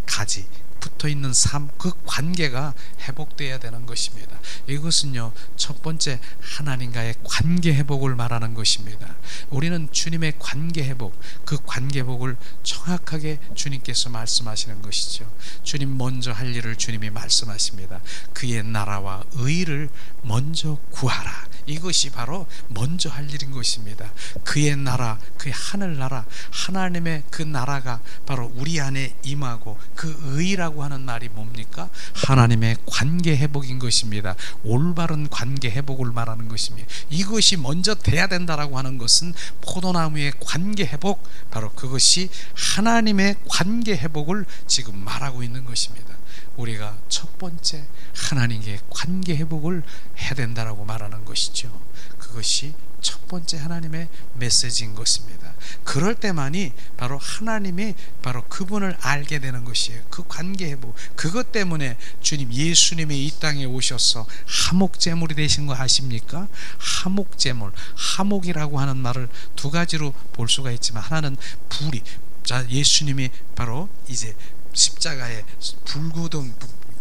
가지 붙어 있는 삶, 그 관계가 회복되어야 되는 것입니다. 이것은요, 첫 번째 하나님과의 관계 회복을 말하는 것입니다. 우리는 주님의 관계 회복, 그 관계 회복을 정확하게 주님께서 말씀하시는 것이죠. 주님 먼저 할 일을 주님이 말씀하십니다. 그의 나라와 의를 먼저 구하라. 이것이 바로 먼저 할 일인 것입니다. 그의 나라, 그의 하늘나라, 하나님의 그 나라가 바로 우리 안에 임하고, 그 의라고 하는 말이 뭡니까? 하나님의 관계 회복인 것입니다. 올바른 관계 회복을 말하는 것입니다. 이것이 먼저 돼야 된다라고 하는 것은 포도나무의 관계 회복, 바로 그것이 하나님의 관계 회복을 지금 말하고 있는 것입니다. 우리가 첫 번째 하나님께 관계 회복을 해야 된다라고 말하는 것이죠. 그것이 첫 번째 하나님의 메시지인 것입니다. 그럴 때만이 바로 하나님이 바로 그분을 알게 되는 것이에요. 그 관계 회복. 그것 때문에 주님 예수님이 이 땅에 오셔서 하목제물이 되신 거 아십니까? 하목제물, 하목이라고 하는 말을 두 가지로 볼 수가 있지만, 하나는 불이, 자, 예수님이 바로 이제 십자가에 불구등,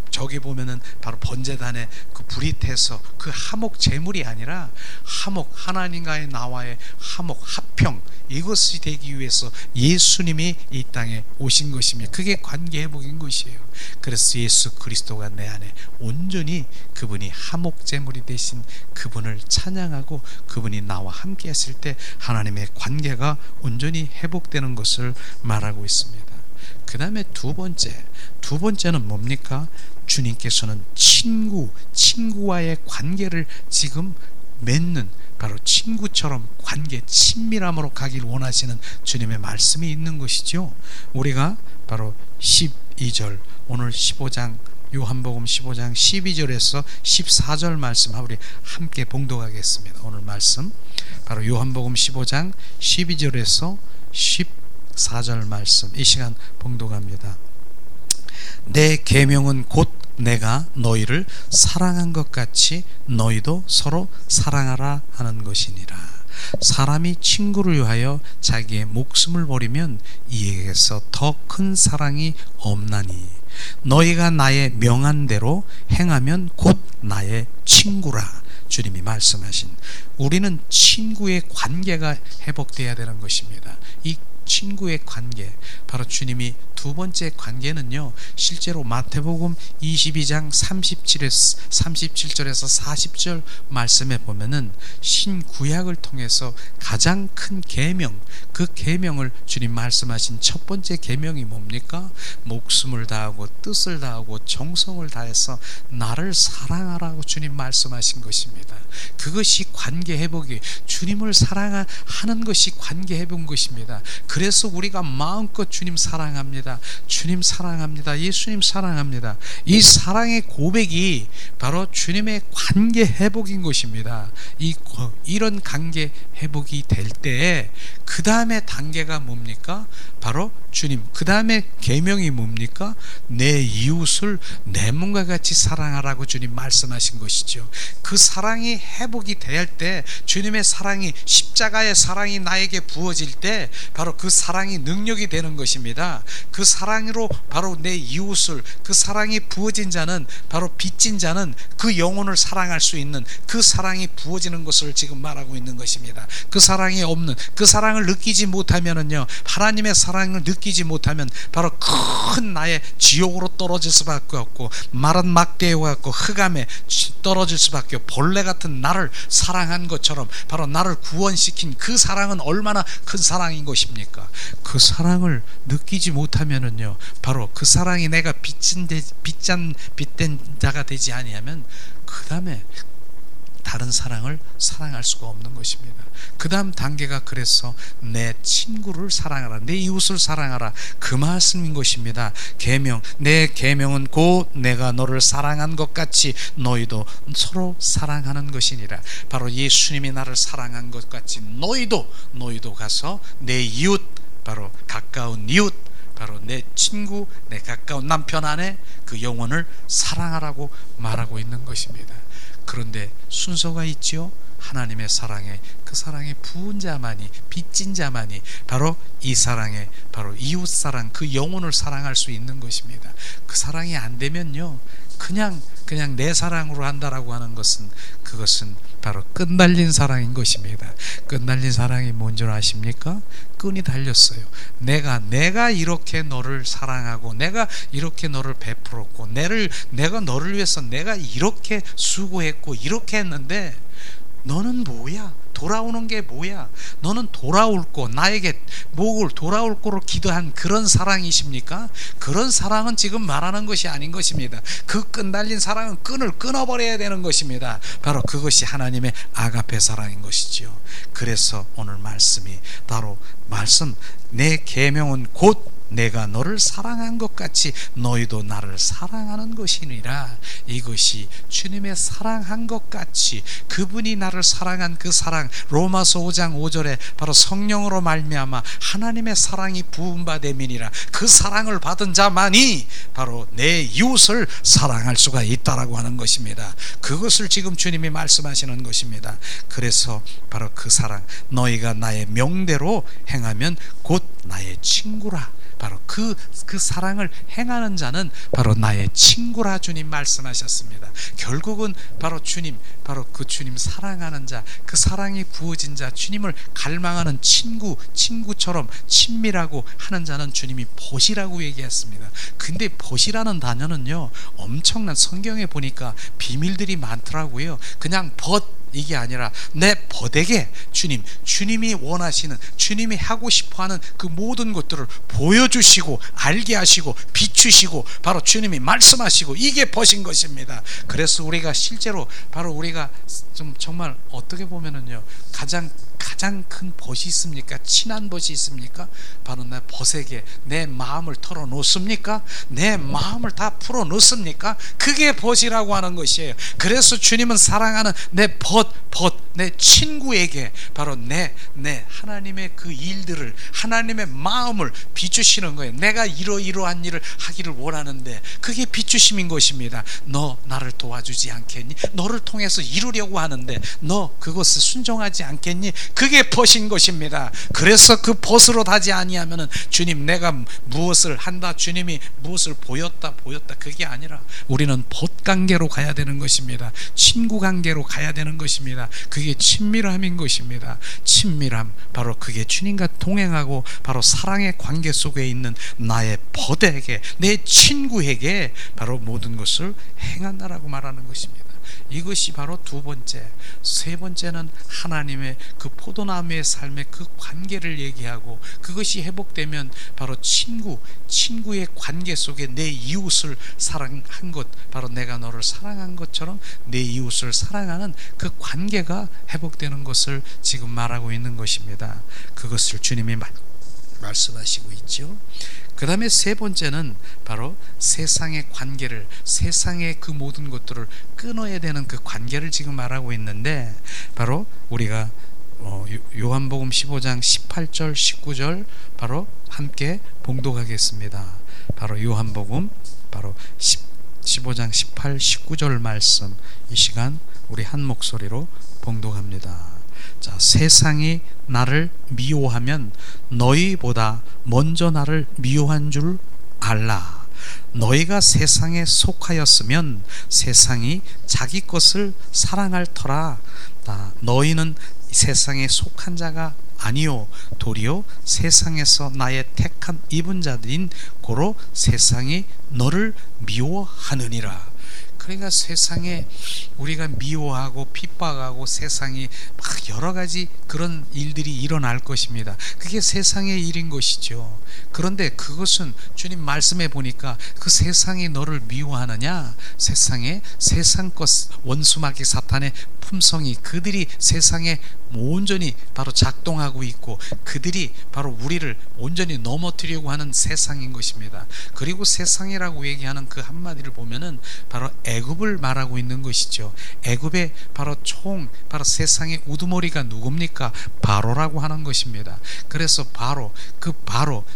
저기 보면은 바로 번제단에 그 불이 태서 그 하목 제물이 아니라 하목, 하나님과의 나와의 하목, 합평, 이것이 되기 위해서 예수님이 이 땅에 오신 것입니다. 그게 관계 회복인 것이에요. 그래서 예수 그리스도가 내 안에 온전히 그분이 하목 제물이 되신 그분을 찬양하고 그분이 나와 함께 했을 때 하나님의 관계가 온전히 회복되는 것을 말하고 있습니다. 그 다음에 두 번째는 뭡니까? 주님께서는 친구와의 관계를 지금 맺는, 바로 친구처럼 관계, 친밀함으로 가기를 원하시는 주님의 말씀이 있는 것이죠. 우리가 바로 12절, 오늘 15장, 요한복음 15장 12절에서 14절 말씀 우리 함께 봉독하겠습니다. 오늘 말씀 바로 요한복음 15장 12절에서 14절 말씀, 이 시간 봉독합니다. 내 계명은 곧 내가 너희를 사랑한 것 같이 너희도 서로 사랑하라 하는 것이니라. 사람이 친구를 위하여 자기의 목숨을 버리면 이에게서 더 큰 사랑이 없나니 너희가 나의 명한 대로 행하면 곧 나의 친구라. 주님이 말씀하신, 우리는 친구의 관계가 회복되어야 되는 것입니다. 이 친구의 관계, 바로 주님이 두 번째 관계는요, 실제로 마태복음 22장 37절에서 40절 말씀에 보면은 신구약을 통해서 가장 큰 계명, 그 계명을 주님 말씀하신 첫 번째 계명이 뭡니까? 목숨을 다하고 뜻을 다하고 정성을 다해서 나를 사랑하라고 주님 말씀하신 것입니다. 그것이 관계 회복이, 주님을 사랑하는 것이 관계 회복인 것입니다. 그래서 우리가 마음껏 주님 사랑합니다, 주님 사랑합니다, 예수님 사랑합니다, 이 사랑의 고백이 바로 주님의 관계 회복인 것입니다. 이런 관계 회복이 될 때 그 다음에 단계가 뭡니까? 바로 주님, 그 다음에 계명이 뭡니까? 내 이웃을 내 몸과 같이 사랑하라고 주님 말씀하신 것이죠. 그 사랑이 회복이 될 때, 주님의 사랑이, 십자가의 사랑이 나에게 부어질 때 바로 그 사랑이 능력이 되는 것입니다. 그 사랑으로 바로 내 이웃을, 그 사랑이 부어진 자는, 바로 빚진 자는 그 영혼을 사랑할 수 있는 그 사랑이 부어지는 것을 지금 말하고 있는 것입니다. 그 사랑이 없는, 그 사랑을 느끼지 못하면은요, 하나님의 사랑을 느끼지 못하면 바로 큰 나의 지옥으로 떨어질 수밖에 없고, 마른 막대와 같고 흑암에 떨어질 수밖에 없고, 벌레 같은 나를 사랑한 것처럼 바로 나를 구원시킨 그 사랑은 얼마나 큰 사랑인 것입니까? 그 사랑을 느끼지 못하면은요, 바로 그 사랑이 내가 빚된 자가 되지 아니하면 그 다음에 다른 사랑을 사랑할 수가 없는 것입니다. 그 다음 단계가, 그래서 내 친구를 사랑하라, 내 이웃을 사랑하라, 그 말씀인 것입니다. 계명, 내 계명은 곧 내가 너를 사랑한 것 같이 너희도 서로 사랑하는 것이니라. 바로 예수님이 나를 사랑한 것 같이 너희도 가서 내 이웃, 바로 가까운 이웃, 바로 내 친구, 내 가까운 남편, 아내, 그 영혼을 사랑하라고 말하고 있는 것입니다. 그런데 순서가 있죠. 하나님의 사랑에, 그 사랑에 부은 자만이, 빚진 자만이 바로 이 사랑에, 바로 이웃 사랑, 그 영혼을 사랑할 수 있는 것입니다. 그 사랑이 안 되면요, 그냥 내 사랑으로 한다라고 하는 것은, 그것은 바로 끈달린 사랑인 것입니다. 끈달린 사랑이 뭔 줄 아십니까? 끈이 달렸어요. 내가 이렇게 너를 사랑하고, 내가 이렇게 너를 베풀었고, 내가 너를 위해서 내가 이렇게 수고했고, 이렇게 했는데 너는 뭐야? 돌아오는 게 뭐야? 너는 돌아올 거, 나에게 목을 돌아올 거로 기도한 그런 사랑이십니까? 그런 사랑은 지금 말하는 것이 아닌 것입니다. 그 끈달린 사랑은 끈을 끊어버려야 되는 것입니다. 바로 그것이 하나님의 아가페 사랑인 것이지요. 그래서 오늘 말씀이 바로 내 계명은 곧 내가 너를 사랑한 것 같이 너희도 나를 사랑하는 것이니라. 이것이 주님의 사랑한 것 같이, 그분이 나를 사랑한 그 사랑, 로마서 5장 5절에 바로 성령으로 말미암아 하나님의 사랑이 부은 바 됨이니라. 그 사랑을 받은 자만이 바로 내 이웃을 사랑할 수가 있다라고 하는 것입니다. 그것을 지금 주님이 말씀하시는 것입니다. 그래서 바로 그 사랑, 너희가 나의 명대로 행하면 곧 나의 친구라. 바로 그 사랑을 행하는 자는 바로 나의 친구라 주님 말씀하셨습니다. 결국은 바로 주님, 바로 그 주님 사랑하는 자, 그 사랑이 부어진 자, 주님을 갈망하는 친구처럼 친밀하고 하는 자는 주님이 벗이라고 얘기했습니다. 근데 벗이라는 단어는요, 엄청난, 성경에 보니까 비밀들이 많더라고요. 그냥 벗, 이게 아니라 내 벗에게 주님이 원하시는, 주님이 하고 싶어하는 그 모든 것들을 보여주시고 알게 하시고 비추시고 바로 주님이 말씀하시고, 이게 벗인 것입니다. 그래서 우리가 실제로 바로 우리가 좀 정말 어떻게 보면은요, 가장 큰 벗이 있습니까? 친한 벗이 있습니까? 바로 내 벗에게 내 마음을 털어놓습니까? 내 마음을 다 풀어놓습니까? 그게 벗이라고 하는 것이에요. 그래서 주님은 사랑하는 내 내 친구에게 바로 내 하나님의 그 일들을, 하나님의 마음을 비추시는 거예요. 내가 이러한 일을 하기를 원하는데 그게 비추심인 것입니다. 너 나를 도와주지 않겠니? 너를 통해서 이루려고 하는데 너 그것을 순종하지 않겠니? 그게 벗인 것입니다. 그래서 그 벗으로 하지 아니하면은 주님 내가 무엇을 한다, 주님이 무엇을 보였다 그게 아니라 우리는 벗관계로 가야 되는 것입니다. 친구관계로 가야 되는 것입니다. 그게 친밀함인 것입니다. 친밀함, 바로 그게 주님과 동행하고 바로 사랑의 관계 속에 있는 나의 벗에게, 내 친구에게 바로 모든 것을 행한다라고 말하는 것입니다. 이것이 바로 두 번째. 세 번째는 하나님의 그 포도나무의 삶의 그 관계를 얘기하고, 그것이 회복되면 바로 친구의 관계 속에 내 이웃을 사랑한 것, 바로 내가 너를 사랑한 것처럼 내 이웃을 사랑하는 그 관계가 회복되는 것을 지금 말하고 있는 것입니다. 그것을 주님이 말씀하시고 있죠. 그 다음에 세 번째는 바로 세상의 관계를, 세상의 그 모든 것들을 끊어야 되는 그 관계를 지금 말하고 있는데, 바로 우리가 요한복음 15장 18절 19절 바로 함께 봉독하겠습니다. 바로 요한복음 바로 15장 18, 19절 말씀, 이 시간 우리 한 목소리로 봉독합니다. 자, 세상이 나를 미워하면 너희보다 먼저 나를 미워한 줄 알라. 너희가 세상에 속하였으면 세상이 자기 것을 사랑할 터라. 너희는 세상에 속한 자가 아니요 도리어 세상에서 나의 택한 입은 자들인 고로 세상이 너를 미워하느니라. 그러니까 세상에 우리가 미워하고 핍박하고 세상이 막 여러 가지 그런 일들이 일어날 것입니다. 그게 세상의 일인 것이죠. 그런데 그것은 주님 말씀해 보니까 그 세상이 너를 미워하느냐, 세상에 세상 것 원수마귀 사탄의 품성이 그들이 세상에 온전히 바로 작동하고 있고, 그들이 바로 우리를 온전히 넘어뜨리려고 하는 세상인 것입니다. 그리고 세상이라고 얘기하는 그 한마디를 보면은 바로 애굽을 말하고 있는 것이죠. 애굽의 바로 바로 세상의 우두머리가 누굽니까? 바로라고 하는 것입니다. 그래서 바로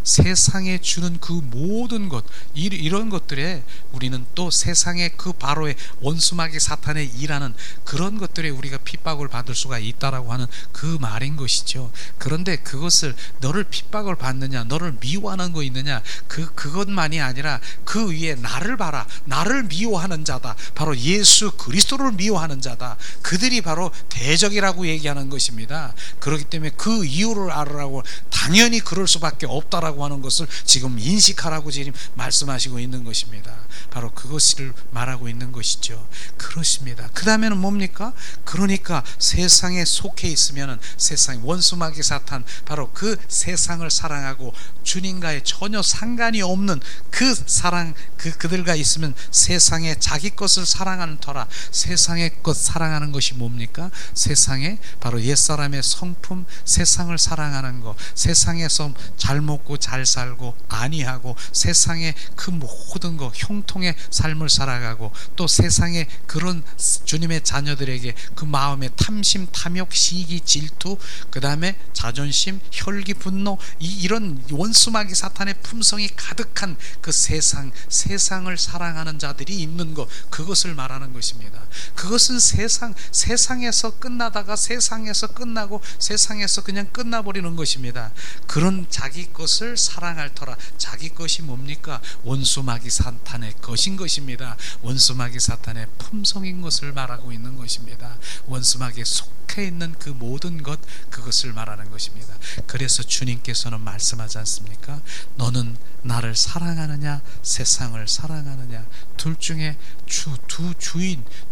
세상에 주는 그 모든 것, 이런 것들에 우리는 또 세상의 그 바로의 원수마귀 사탄의 일하는 그런 것들에 우리가 핍박을 받을 수가 있다라고 하는 그 말인 것이죠. 그런데 그것을 너를 핍박을 받느냐, 너를 미워하는 거 있느냐, 그것만이 아니라 그 위에 나를 봐라, 나를 미워하는 자다, 바로 예수 그리스도를 미워하는 자다, 그들이 바로 대적이라고 얘기하는 것입니다. 그렇기 때문에 그 이유를 알으라고, 당연히 그럴 수밖에 없다라고 하는 것을 지금 인식하라고 지금 말씀하시고 있는 것입니다. 바로 그것을 말하고 있는 것이죠. 그렇습니다. 그 다음에는 뭡니까? 그러니까 세상에 속해 있으면은 세상 원수마귀 사탄, 바로 그 세상을 사랑하고 주님과의 전혀 상관이 없는 그 사랑, 그들과 있으면 세상에 자기 것을 사랑하는 터라. 세상의 것 사랑하는 것이 뭡니까? 세상에 바로 옛사람의 성품, 세상을 사랑하는 것, 세상에서 잘 먹고 잘 살고 아니하고 세상의 그 모든 것, 형통의 삶을 살아가고, 또 세상의 그런 주님의 자녀들에게 그 마음의 탐심, 탐욕, 시기, 질투, 그 다음에 자존심, 혈기, 분노, 이런 원수마귀 사탄의 품성이 가득한 그 세상을 사랑하는 자들이 있는 것, 그것을 말하는 것입니다. 그것은 세상에서 끝나다가 세상에서 끝나고 세상에서 그냥 끝나버리는 것입니다. 그런 자기 것을 사랑할 터라. 자기 것이 뭡니까? 원수마귀 사탄의 것인 것입니다. 원수마귀 사탄의 품성인 것을 말하고 있는 것입니다. 원수마귀에 속해 있는 그 모든 것, 그것을 말하는 것입니다. 그래서 주님께서는 말씀하지 않습니까? 너는 나를 사랑하느냐, 세상을 사랑하느냐? 둘 중에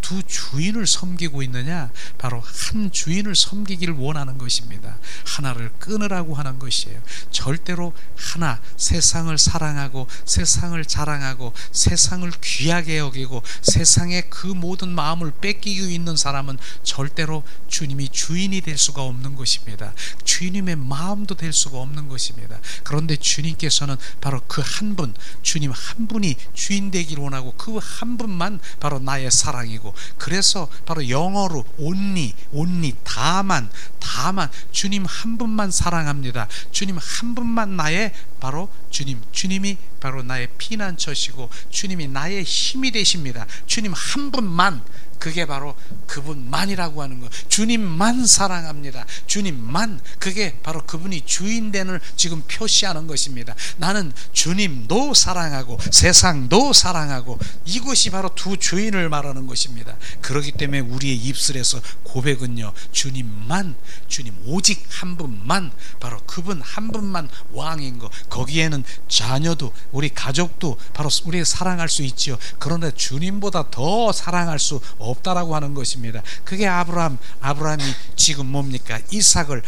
두 주인을 섬기고 있느냐? 바로 한 주인을 섬기기를 원하는 것입니다. 하나를 끊으라고 하는 것이에요. 절대로 하나, 세상을 사랑하고 세상을 자랑하고 세상을 귀하게 여기고 세상의 그 모든 마음을 뺏기고 있는 사람은 절대로 주님이 주인이 될 수가 없는 것입니다. 주님의 마음도 될 수가 없는 것입니다. 그런데 주님께서는 바로 그 한 분, 주님 한 분이 주인 되기를 원하고 그 한 분만 바로 나의 사랑이고, 그래서 바로 영어로 only, 다만 주님 한 분만 사랑합니다. 주님 한 분만 나의 바로 주님이 바로 나의 피난처시고 주님이 나의 힘이 되십니다. 주님 한 분만, 그게 바로 그분만이라고 하는 거. 주님만 사랑합니다. 주님만. 그게 바로 그분이 주인됨을 지금 표시하는 것입니다. 나는 주님도 사랑하고 세상도 사랑하고, 이것이 바로 두 주인을 말하는 것입니다. 그렇기 때문에 우리의 입술에서 고백은요, 주님만, 주님 오직 한 분만, 바로 그분 한 분만 왕인 거. 거기에는 자녀도 우리 가족도 바로 우리가 사랑할 수 있지요. 그런데 주님보다 더 사랑할 수 없다라고 하는 것입니다. 그게 아브라함이 지금 뭡니까? 이삭을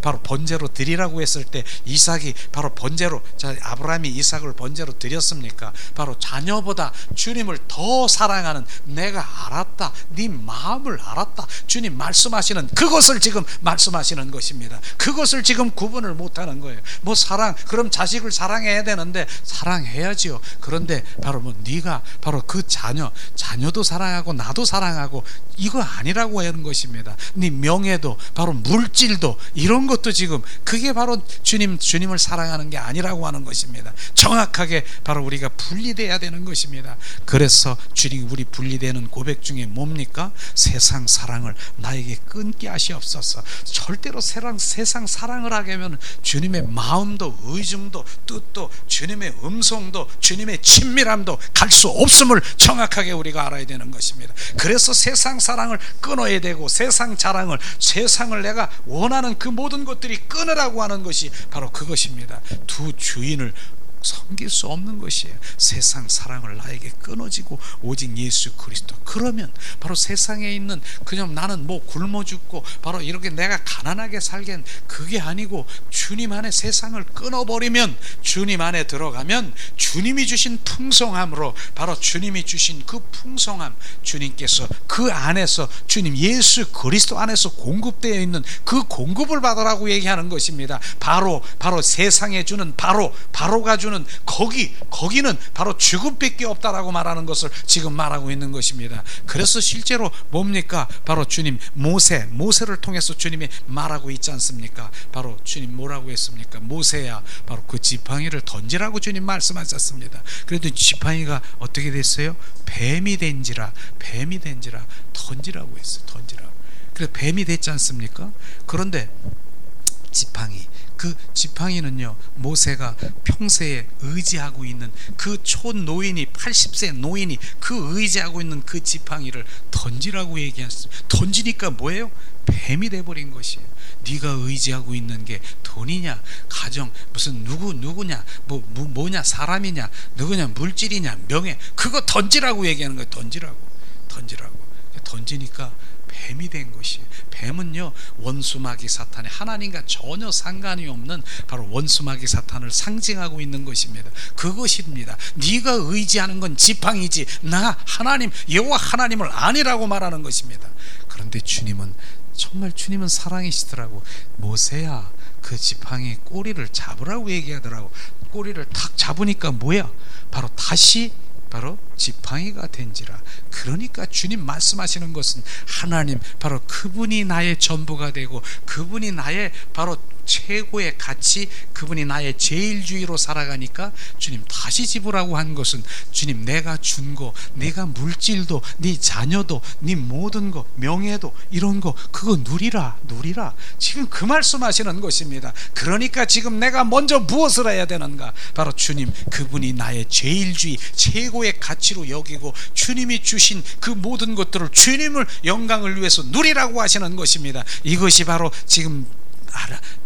바로 번제로 드리라고 했을 때 이삭이 바로 번제로, 아브라함이 이삭을 번제로 드렸습니까? 바로 자녀보다 주님을 더 사랑하는, 내가 알았다, 네 마음을 알았다, 주님 말씀하시는 그것을 지금 말씀하시는 것입니다. 그것을 지금 구분을 못하는 거예요. 뭐 사랑, 그럼 자식을 사랑해야 되는데 사랑해야지요. 그런데 바로 네가 바로 그 자녀도 사랑하고 나도 사랑하고, 이거 아니라고 하는 것입니다. 네 명예도, 바로 물질도, 이런 것도 지금 그게 바로 주님을 사랑하는 게 아니라고 하는 것입니다. 정확하게 바로 우리가 분리돼야 되는 것입니다. 그래서 주님, 우리 분리되는 고백 중에 뭡니까? 세상 사랑을 나에게 끊게 하시옵소서. 절대로 세상 사랑을 하게 하면 주님의 마음도 의중도 뜻도 주님의 음성도 주님의 친밀함도 갈 수 없음을 정확하게 우리가 알아야 되는 것입니다. 그래서 세상 사랑을 끊어야 되고, 세상 자랑을, 세상을 내가 원하는 그 모든 것들이 끊으라고 하는 것이 바로 그것입니다. 두 주인을 섬길 수 없는 것이에요. 세상 사랑을 나에게 끊어지고 오직 예수 그리스도. 그러면 바로 세상에 있는 그냥 나는 뭐 굶어 죽고 바로 이렇게 내가 가난하게 살겐, 그게 아니고 주님 안에 세상을 끊어버리면, 주님 안에 들어가면 주님이 주신 풍성함으로, 바로 주님이 주신 그 풍성함, 주님께서 그 안에서 거죠. 주님 예수 그리스도 안에서 공급되어 있는 그 공급을 받으라고 얘기하는 것입니다. 바로 세상에 주는 바로가 주는 거기는 바로 죽음밖에 없다라고 말하는 것을 지금 말하고 있는 것입니다. 그래서 실제로 뭡니까? 바로 주님 모세를 통해서 주님이 말하고 있지 않습니까? 바로 주님 뭐라고 했습니까? 모세야 바로 그 지팡이를 던지라고 주님 말씀하셨습니다. 그래도 지팡이가 어떻게 됐어요? 뱀이 된지라 던지라고 했어요. 던지라고. 그래서 뱀이 됐지 않습니까? 그런데 그 지팡이는요, 모세가 평소에 의지하고 있는 그 촌노인이 80세 노인이 그 의지하고 있는 그 지팡이를 던지라고 얘기했어요. 던지니까 뭐예요? 뱀이 돼버린 것이에요. 네가 의지하고 있는 게 돈이냐, 가정, 무슨 누구냐, 뭐냐, 사람이냐, 누구냐, 물질이냐, 명예, 그거 던지라고 얘기하는 거예요. 던지라고. 던지니까 뱀이 된 것이에요. 뱀은요, 원수마귀 사탄이 하나님과 전혀 상관이 없는 바로 원수마귀 사탄을 상징하고 있는 것입니다. 그것입니다. 네가 의지하는 건 지팡이지 나 하나님 여호와 하나님을 아니라고 말하는 것입니다. 그런데 주님은 사랑이시더라고. 모세야 그 지팡이 꼬리를 잡으라고 얘기하더라고. 꼬리를 탁 잡으니까 뭐야? 바로 지팡이가 된지라. 그러니까 주님 말씀하시는 것은 하나님 바로 그분이 나의 전부가 되고, 그분이 나의 바로 최고의 가치, 그분이 나의 제일주의로 살아가니까 주님 다시 집으라고 한 것은, 주님 내가 준 거, 내가 물질도, 네 자녀도, 네 모든 거, 명예도, 이런 거 그거 누리라. 지금 그 말씀하시는 것입니다. 그러니까 지금 내가 먼저 무엇을 해야 되는가? 바로 주님 그분이 나의 제일주의, 최고의 가치로 여기고 주님이 주신 그 모든 것들을 주님을 영광을 위해서 누리라고 하시는 것입니다. 이것이 바로 지금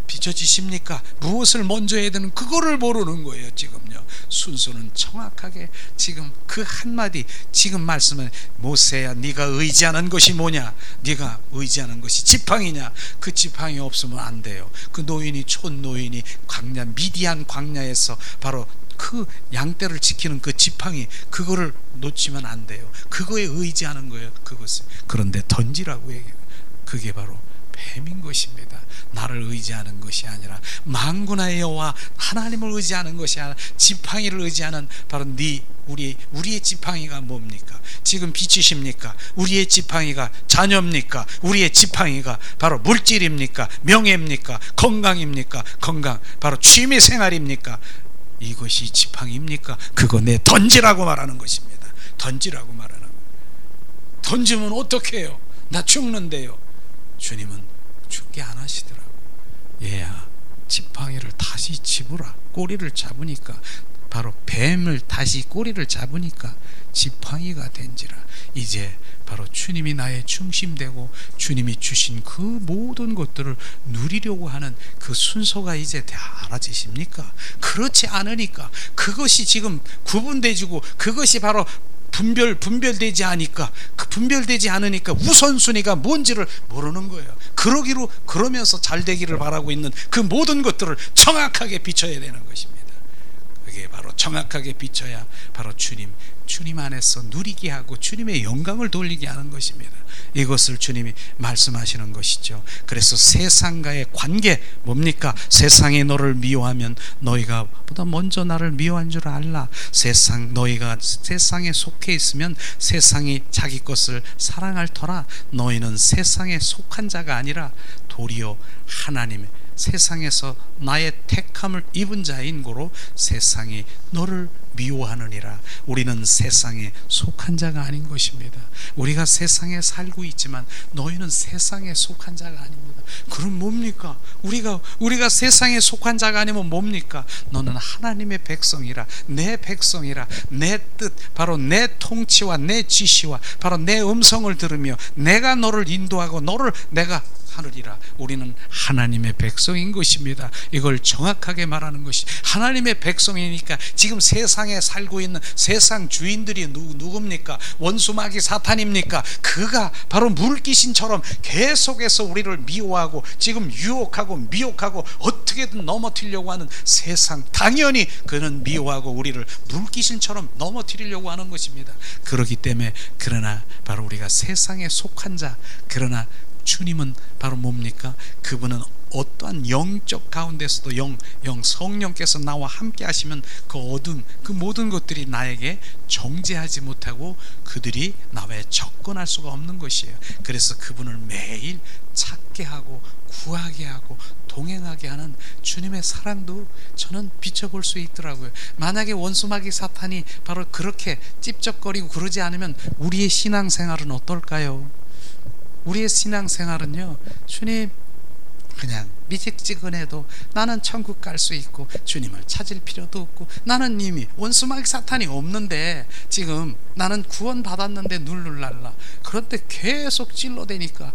비춰지십니까? 무엇을 먼저 해야 되는 그거를 모르는 거예요. 지금요, 순서는 정확하게 지금 그 한마디, 지금 말씀은 모세야 네가 의지하는 것이 뭐냐? 네가 의지하는 것이 지팡이냐? 그 지팡이 없으면 안 돼요. 그 촌노인이 광야, 미디안 광야에서 바로 그 양떼를 지키는 그 지팡이, 그거를 놓치면 안 돼요. 그거에 의지하는 거예요. 그것을. 그런데 던지라고 얘기해요. 그게 바로 뱀인 것입니다. 나를 의지하는 것이 아니라 만군의 여호와 하나님을 의지하는 것이 아니라 지팡이를 의지하는 바로 우리의 지팡이가 뭡니까? 지금 비치십니까? 우리의 지팡이가 자녀입니까? 우리의 지팡이가 바로 물질입니까? 명예입니까? 건강입니까? 건강, 바로 취미 생활입니까? 이것이 지팡이입니까? 그거 내 던지라고 말하는 것입니다. 던지라고 말하는 거예요. 던지면 어떡해요? 나 죽는데요. 주님은 죽게 안 하시더라고. 얘야, 지팡이를 다시 집으라. 꼬리를 잡으니까, 바로 뱀을 다시 꼬리를 잡으니까 지팡이가 된지라. 이제 바로 주님이 나의 중심되고 주님이 주신 그 모든 것들을 누리려고 하는 그 순서가 이제 다 알아지십니까? 그렇지 않으니까, 그것이 지금 구분되지고 그것이 바로 분별되지 않으니까, 그 분별되지 않으니까 우선순위가 뭔지를 모르는 거예요. 그러면서 잘 되기를 바라고 있는 그 모든 것들을 정확하게 비춰야 되는 것입니다. 그게 바로 정확하게 비춰야 바로 주님 안에서 누리게 하고 주님의 영광을 돌리게 하는 것입니다. 이것을 주님이 말씀하시는 것이죠. 그래서 세상과의 관계 뭡니까? 세상이 너를 미워하면 너희가 보다 먼저 나를 미워한 줄 알라. 너희가 세상에 속해 있으면 세상이 자기 것을 사랑할 터라. 너희는 세상에 속한 자가 아니라 도리어 하나님의, 세상에서 나의 택함을 입은 자인 고로 세상이 너를 미워하느니라. 우리는 세상에 속한 자가 아닌 것입니다. 우리가 세상에 살고 있지만 너희는 세상에 속한 자가 아닙니다. 그럼 뭡니까? 우리가 세상에 속한 자가 아니면 뭡니까? 너는 하나님의 백성이라, 내 백성이라. 내 뜻, 바로 내 통치와 내 지시와 바로 내 음성을 들으며 내가 너를 인도하고 너를 내가 하느니라. 우리는 하나님의 백성인 것입니다. 이걸 정확하게 말하는 것이, 하나님의 백성이니까 지금 세상에 살고 있는 세상 주인들이 누굽니까? 원수마귀 사탄입니까? 그가 바로 물귀신처럼 계속해서 우리를 미워하고 지금 유혹하고 미혹하고 어떻게든 넘어뜨리려고 하는 세상, 당연히 그는 미워하고 우리를 물귀신처럼 넘어뜨리려고 하는 것입니다. 그렇기 때문에, 그러나 바로 우리가 세상에 속한 자, 그러나 주님은 바로 뭡니까? 그분은 어떠한 영적 가운데서도 성령께서 나와 함께 하시면 그 어둠, 그 모든 것들이 나에게 정죄하지 못하고 그들이 나에 접근할 수가 없는 것이에요. 그래서 그분을 매일 찾게 하고 구하게 하고 동행하게 하는 주님의 사랑도 저는 비춰볼 수 있더라고요. 만약에 원수마귀 사탄이 바로 그렇게 찝쩍거리고 그러지 않으면 우리의 신앙생활은 어떨까요? 우리의 신앙생활은요, 주님 그냥 미직지근해도 나는 천국 갈 수 있고 주님을 찾을 필요도 없고, 나는 이미 원수마귀 사탄이 없는데 지금 나는 구원 받았는데 룰루랄라. 그런데 계속 찔러대니까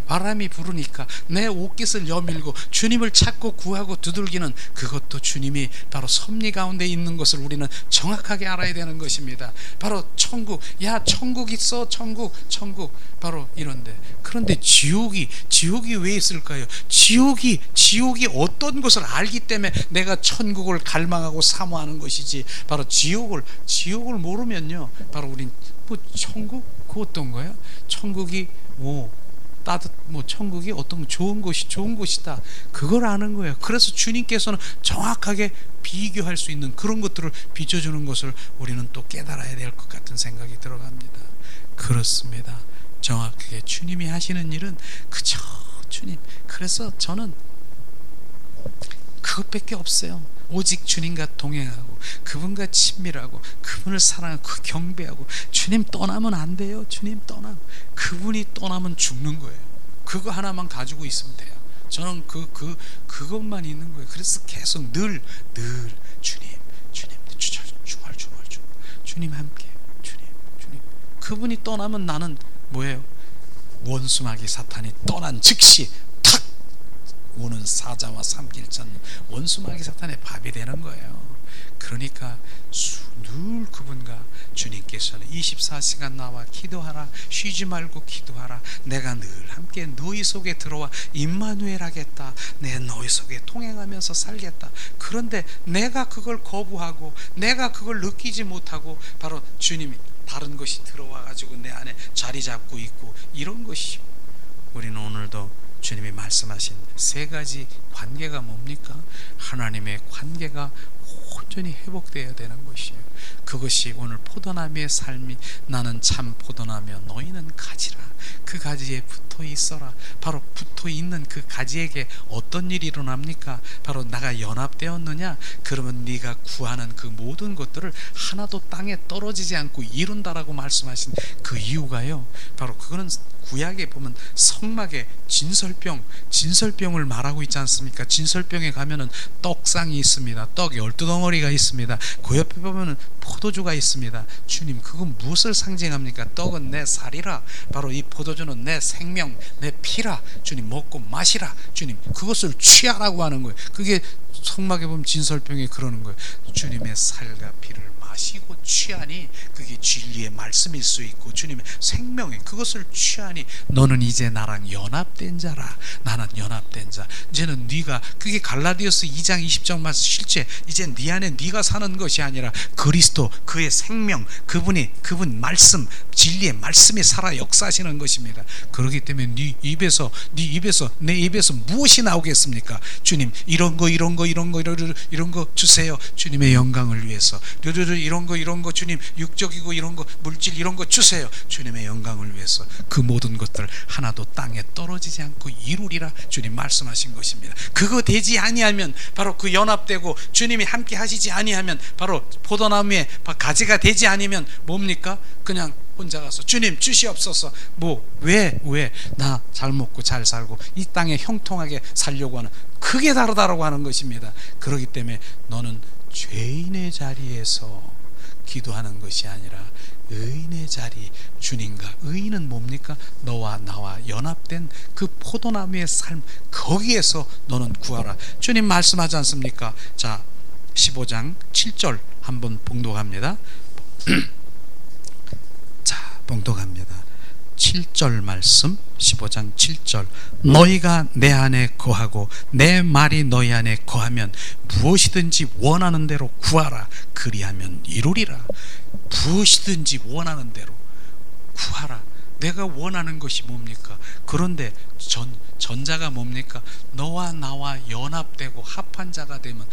바람이 부르니까 내 옷깃을 여밀고 주님을 찾고 구하고 두들기는, 그것도 주님이 바로 섭리 가운데 있는 것을 우리는 정확하게 알아야 되는 것입니다. 바로 천국, 야 천국 있어, 천국 바로 이런데, 그런데 지옥이 왜 있을까요? 지옥이 어떤 것을 알기 때문에 내가 천국을 갈망하고 사모하는 것이지, 바로 지옥을 모르면요, 바로 우린 천국 그 어떤 거야? 천국이 천국이 어떤 좋은 곳이다, 그걸 아는 거예요. 그래서 주님께서는 정확하게 비교할 수 있는 그런 것들을 비춰주는 것을 우리는 또 깨달아야 될 것 같은 생각이 들어갑니다. 그렇습니다. 정확하게 주님이 하시는 일은 그저 주님. 그래서 저는 그것밖에 없어요. 오직 주님과 동행하고 그분과 친밀하고 그분을 사랑하고 경배하고, 주님 떠나면 안 돼요. 주님 떠나면, 그분이 떠나면 죽는 거예요. 그거 하나만 가지고 있으면 돼요. 저는 그것만 있는 거예요. 그래서 계속 늘 주님 주님 함께, 주님 그분이 떠나면 나는 뭐예요? 원수마귀 사탄이 떠난 즉시 탁 오는 사자와 삼킬천 원수마귀 사탄의 밥이 되는 거예요. 그러니까 늘 그분과 주님께서는 24시간 나와 기도하라, 쉬지 말고 기도하라, 내가 늘 함께 너희 속에 들어와 임마누엘 하겠다, 내 너희 속에 통행하면서 살겠다. 그런데 내가 그걸 거부하고 내가 그걸 느끼지 못하고 바로 주님이 다른 것이 들어와 가지고 내 안에 자리 잡고 있고, 이런 것이 우리는 오늘도 주님이 말씀하신 세 가지 관계가 뭡니까? 하나님의 관계가 온전히 회복되어야 되는 것이에요. 그것이 오늘 포도나무의 삶이 나는 참 포도나무여 너희는 가지라. 그 가지에 붙어 있어라. 바로 붙어 있는 그 가지에게 어떤 일이 일어납니까? 바로 나가 연합되었느냐? 그러면 네가 구하는 그 모든 것들을 하나도 땅에 떨어지지 않고 이룬다라고 말씀하신 그 이유가요, 바로 그거는 구약에 보면 성막에 진설병을 말하고 있지 않습니까? 진설병에 가면은 떡상이 있습니다. 떡 12덩어리가 있습니다. 그 옆에 보면은 포도주가 있습니다. 주님, 그건 무엇을 상징합니까? 떡은 내 살이라. 바로 이 포도주는 내 생명, 내 피라. 주님, 먹고 마시라. 주님, 그것을 취하라고 하는 거예요. 그게 성막에 보면 진설병이 그러는 거예요. 주님의 살과 피를 마시고 취하니 그게 진리의 말씀일 수 있고 주님의 생명에 그것을 취하니 너는 이제 나랑 연합된 자라. 나는 연합된 자. 이제는 네가, 그게 갈라디아서 2장 20절 말씀, 실제 이제 네 안에 네가 사는 것이 아니라 그리스도, 그의 생명, 그분 말씀, 진리의 말씀이 살아 역사하시는 것입니다. 그렇기 때문에 네 입에서 내 입에서 무엇이 나오겠습니까? 주님, 이런 거 주세요. 주님의 영광을 위해서. 이런 거 주님, 육적이고 이런 거, 물질 이런 거 주세요. 주님의 영광을 위해서. 그 모든 것들 하나도 땅에 떨어지지 않고 이루리라 주님 말씀하신 것입니다. 그거 되지 아니하면, 바로 그 연합되고 주님이 함께 하시지 아니하면, 바로 포도나무에 가지가 되지 아니면 뭡니까? 그냥 혼자 가서 주님 주시옵소서. 왜 나 잘 먹고 잘 살고 이 땅에 형통하게 살려고 하는, 그게 다르다라고 하는 것입니다. 그렇기 때문에 너는 죄인의 자리에서 기도하는 것이 아니라 의인의 자리, 주님과, 의인은 뭡니까? 너와 나와 연합된 그 포도나무의 삶, 거기에서 너는 구하라. 주님 말씀하지 않습니까? 자, 15장 7절 한번 봉독합니다. 자, 봉독합니다. 7절 말씀, 15장 7절. 너희가 내 안에 거하고 내 말이 너희 안에 거하면 무엇이든지 원하는 대로 구하라. 그리하면 이루리라. 무엇이든지 원하는 대로 구하라. 내가 원하는 것이 뭡니까? 그런데 전자가 뭡니까? 너와 나와 연합되고 합한 자가 되면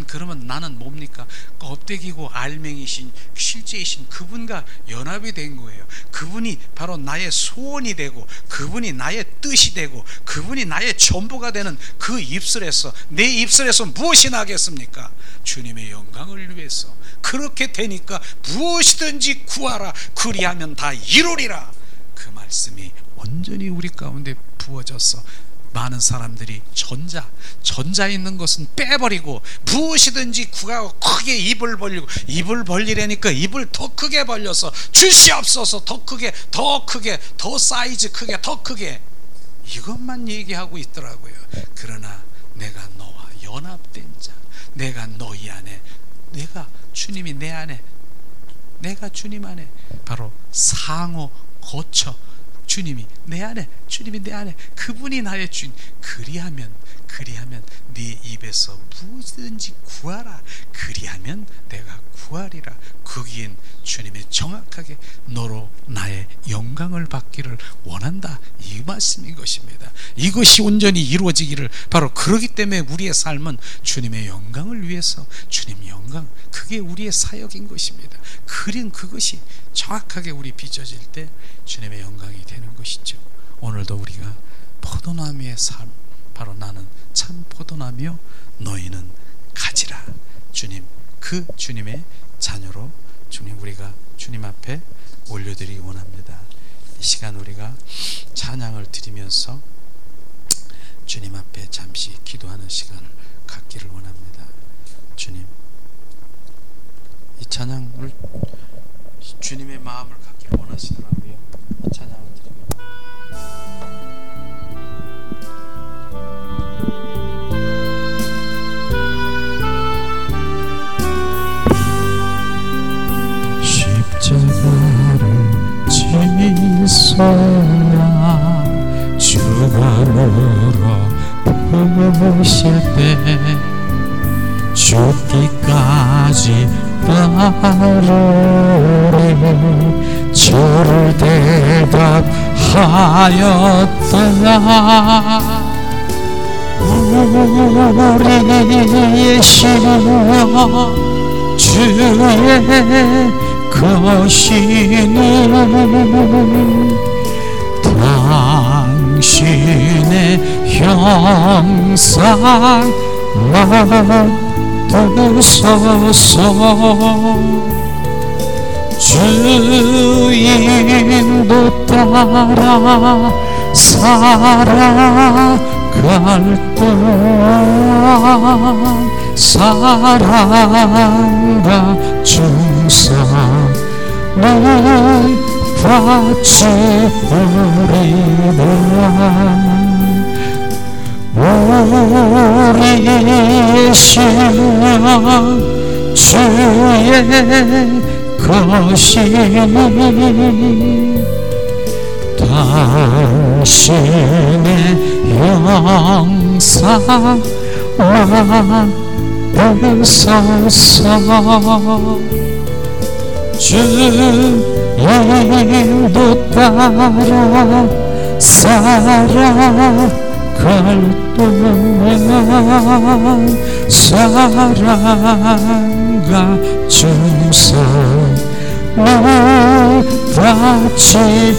그러면 나는 뭡니까? 껍데기고 알맹이신 실제이신 그분과 연합이 된 거예요. 그분이 바로 나의 소원이 되고, 그분이 나의 뜻이 되고, 그분이 나의 전부가 되는 그 입술에서, 내 입술에서 무엇이 나겠습니까? 주님의 영광을 위해서. 그렇게 되니까 무엇이든지 구하라. 그리하면 다 이루리라. 그 말씀이 온전히 우리 가운데 부어져서 많은 사람들이 전자 있는 것은 빼버리고 무엇이든지 구하고 크게 입을 벌리려니까 입을 더 크게 벌려서 주시옵소서, 더 크게, 더 사이즈 크게, 더 크게, 이것만 얘기하고 있더라고요. 그러나 내가 너와 연합된 자, 내가 너희 안에, 내가 주님이 내 안에, 내가 주님 안에, 바로 상호 거쳐 주님이 내 안에, 주님이 내 안에, 그분이 나의 주인. 그리하면 네 입에서 무엇이든지 구하라. 그리하면 내가 구하리라. 거기엔 주님의 정확하게 너로 나의 영광을 받기를 원한다, 이 말씀인 것입니다. 이것이 온전히 이루어지기를, 바로 그러기 때문에 우리의 삶은 주님의 영광을 위해서, 주님의 영광, 그게 우리의 사역인 것입니다. 그것이 정확하게 우리 빚어질 때 주님의 영광이 되는 것이죠. 오늘도 우리가 포도나무의 삶, 바로 나는 참 포도나무요 너희는 가지라. 주님, 그 주님의 자녀로 주님, 우리가 주님 앞에 올려드리기 원합니다. 이 시간 우리가 찬양을 드리면서 주님 앞에 잠시 기도하는 시간을 갖기를 원합니다. 주님, 이 찬양을 주님의 마음을 갖기를 원하시더라고요. 이 찬양을 드립니다. 십자가를 지소야 주가 물어보실 때 죽기까지 따르리 저를 대답하였다. 우리의 심령 주의 것이니 당신의 형상 맡으소서 주인도 따라 살아갈 동안 사랑과 충성을 바치우리라 우리의 심령 주의 것이니 당신의 형상 맡으소서 주인도 따라 살아갈 동안 사랑과 충성을 바치우리라.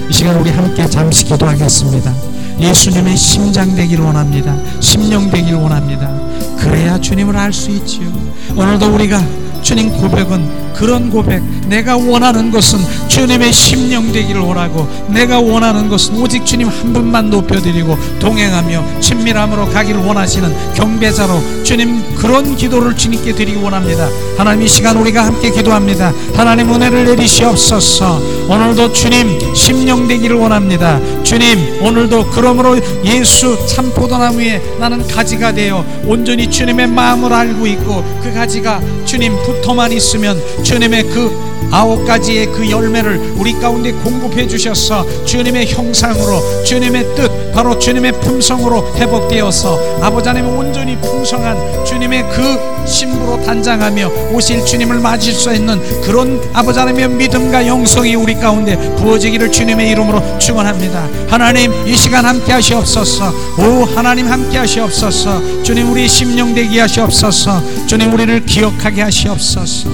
이 시간 우리 함께 잠시 기도하겠습니다. 예수님의 심장 되기를 원합니다. 심령 되기를 원합니다. 그래야 주님을 알 수 있지요. 오늘도 우리가 주님 고백은 그런 고백, 내가 원하는 것은 주님의 심령 되기를 원하고 내가 원하는 것은 오직 주님 한 분만 높여드리고 동행하며 친밀함으로 가기를 원하시는 경배자로 주님 그런 기도를 주님께 드리기 원합니다. 하나님 이 시간 우리가 함께 기도합니다. 하나님 은혜를 내리시옵소서. 오늘도 주님 심령 되기를 원합니다. 주님 오늘도 그러므로 예수 참 포도나무 위에 나는 가지가 되어 온전히 주님의 마음을 알고 있고 그 가지가 주님 붙어만 있으면 주님의 그 9가지의 그 열매를 우리 가운데 공급해 주셔서 주님의 형상으로 주님의 뜻 바로 주님의 품성으로 회복되어서 아버지 하나님 온전히 풍성한 주님의 그 신부로 단장하며 오실 주님을 맞을 수 있는 그런 아버지 하나님의 믿음과 영성이 우리 가운데 부어지기를 주님의 이름으로 축원합니다. 하나님 이 시간 함께 하시옵소서. 오 하나님 함께 하시옵소서. 주님 우리 심령 되게 하시옵소서. 주님 우리를 기억하게 하시옵소서.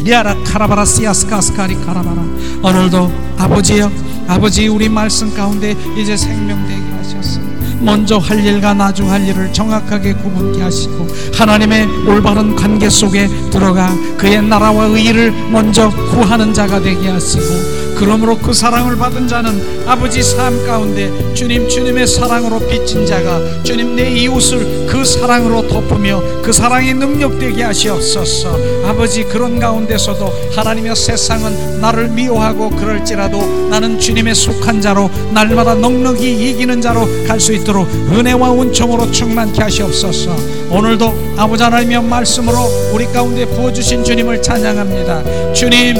리아라 카라바라 시아스카스카리 카라바라. 오늘도 아버지여 아버지 우리 말씀 가운데 이제 생명되게 하셨습니다. 먼저 할 일과 나중 할 일을 정확하게 구분케 하시고 하나님의 올바른 관계 속에 들어가 그의 나라와 의의를 먼저 구하는 자가 되게 하시고 그러므로 그 사랑을 받은 자는 아버지 삶 가운데 주님의 사랑으로 빚진 자가 주님 내 이웃을 그 사랑으로 덮으며 그 사랑의 능력되게 하시옵소서. 아버지 그런 가운데서도 하나님의 세상은 나를 미워하고 그럴지라도 나는 주님의 속한 자로 날마다 넉넉히 이기는 자로 갈 수 있도록 은혜와 은총으로 충만케 하시옵소서. 오늘도 아버지 하나님의 말씀으로 우리 가운데 부어주신 주님을 찬양합니다. 주님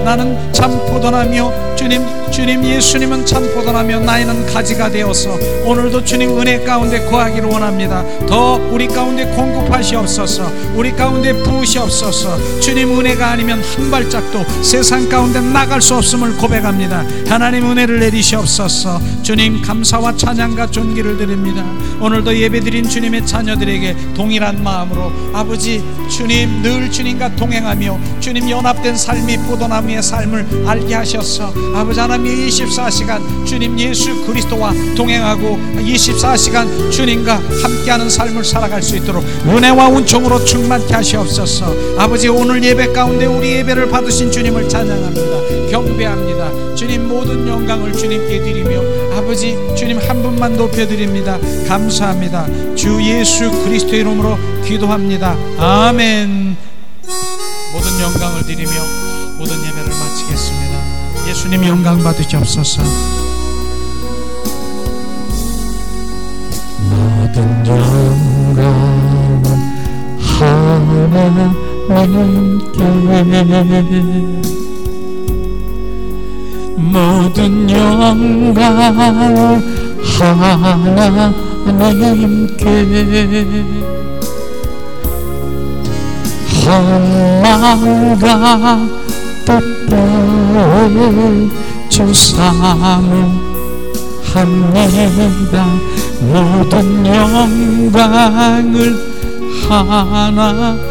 나는 참 포도나며 주님 예수님은 참 포도나며 나이는 가지가 되어서 오늘도 주님 은혜 가운데 거하기를 원합니다. 더 우리 가운데 공급하시옵소서. 우리 가운데 부으시옵소서. 주님 은혜가 아니면 한 발짝도 세상 가운데 나갈 수 없음을 고백합니다. 하나님 은혜를 내리시옵소서. 주님 감사와 찬양과 존귀를 드립니다. 오늘도 예배드린 주님의 자녀들에게 동일한 마음으로 아버지 주님 늘 주님과 동행하며 주님 연합된 삶이 포도나무의 삶을 알게 하셔서 아버지 하나님 24시간 주님 예수 그리스도와 동행하고 24시간 주님과 함께하는 삶을 살아갈 수 있도록 은혜와 은총으로 충만케 하시옵소서. 아버지 오늘 예배 가운데 우리 예배를 받으신 주님을 찬양합니다. 경배합니다. 주님 모든 영광을 주님께 드리며 아버지 주님 한 분만 높여드립니다. 감사합니다. 주 예수 그리스도의 이름으로 기도합니다. 아멘. 모든 영광을 드리며 모든 예배를 마치겠습니다. 예수님 영광 받으시옵소서. 모든 영광은 하나님께 모든 영광은 하나님께 헌망과 뜻대로 주 사랑을 합니다. 모든 영광을 하나님께.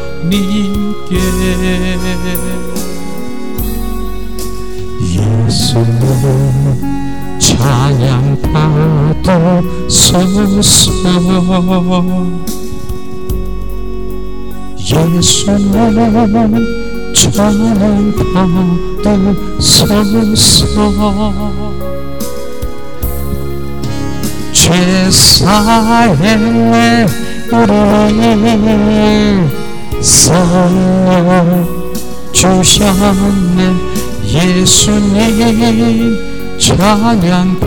예수님 찬양 받으소서. 예수님 찬양 받으소서. 죄사해 우리 성령 주셨네. 예수님 찬양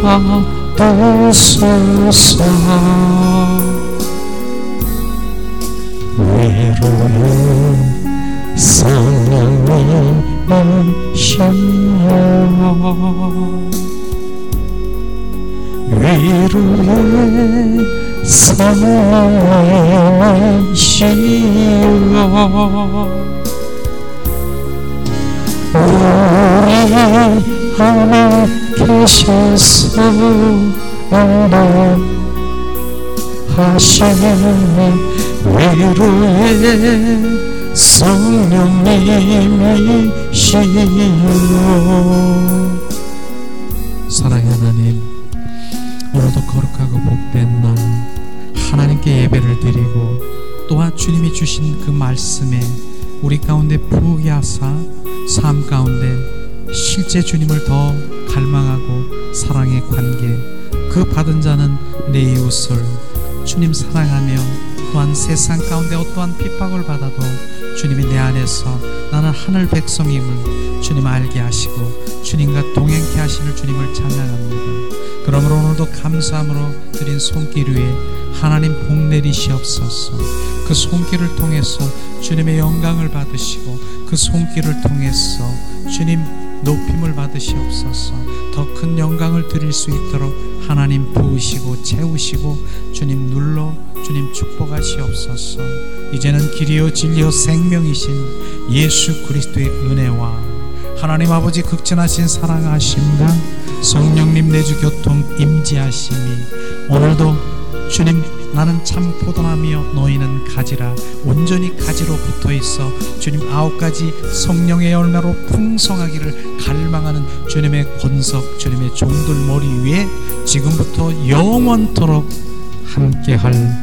받으소서. 외로운 성령이시여. 위로의 성령이시여. 우리 안에 계셔서 하시는 위로의 성령님이시여. 사랑의 하나님, 오늘도 거룩하고 복된 날 하나님께 예배를 드리고 또한 주님이 주신 그 말씀에 우리 가운데 부으게 하사 삶 가운데 실제 주님을 더 갈망하고 사랑의 관계, 그 받은 자는 내 이웃을 주님 사랑하며 또한 세상 가운데 어떠한 핍박을 받아도 주님이 내 안에서 나는 하늘 백성임을 주님 알게 하시고 주님과 동행케 하시는 주님을 찬양합니다. 그러므로 오늘도 감사함으로 드린 손길 위에 하나님 복 내리시옵소서. 그 손길을 통해서 주님의 영광을 받으시고 그 손길을 통해서 주님 높임을 받으시옵소서. 더 큰 영광을 드릴 수 있도록 하나님 부으시고 채우시고 주님 눌러 주님 축복하시옵소서. 이제는 길이요 진리요 생명이신 예수 그리스도의 은혜와 하나님 아버지 극진하신 사랑하심과 성령님 내주 교통 임재하심이 오늘도 주님 나는 참 포도나무여 너희는 가지라 온전히 가지로 붙어있어 주님 9가지 성령의 열매로 풍성하기를 갈망하는 주님의 권석 주님의 종들 머리 위에 지금부터 영원토록 함께할지어다.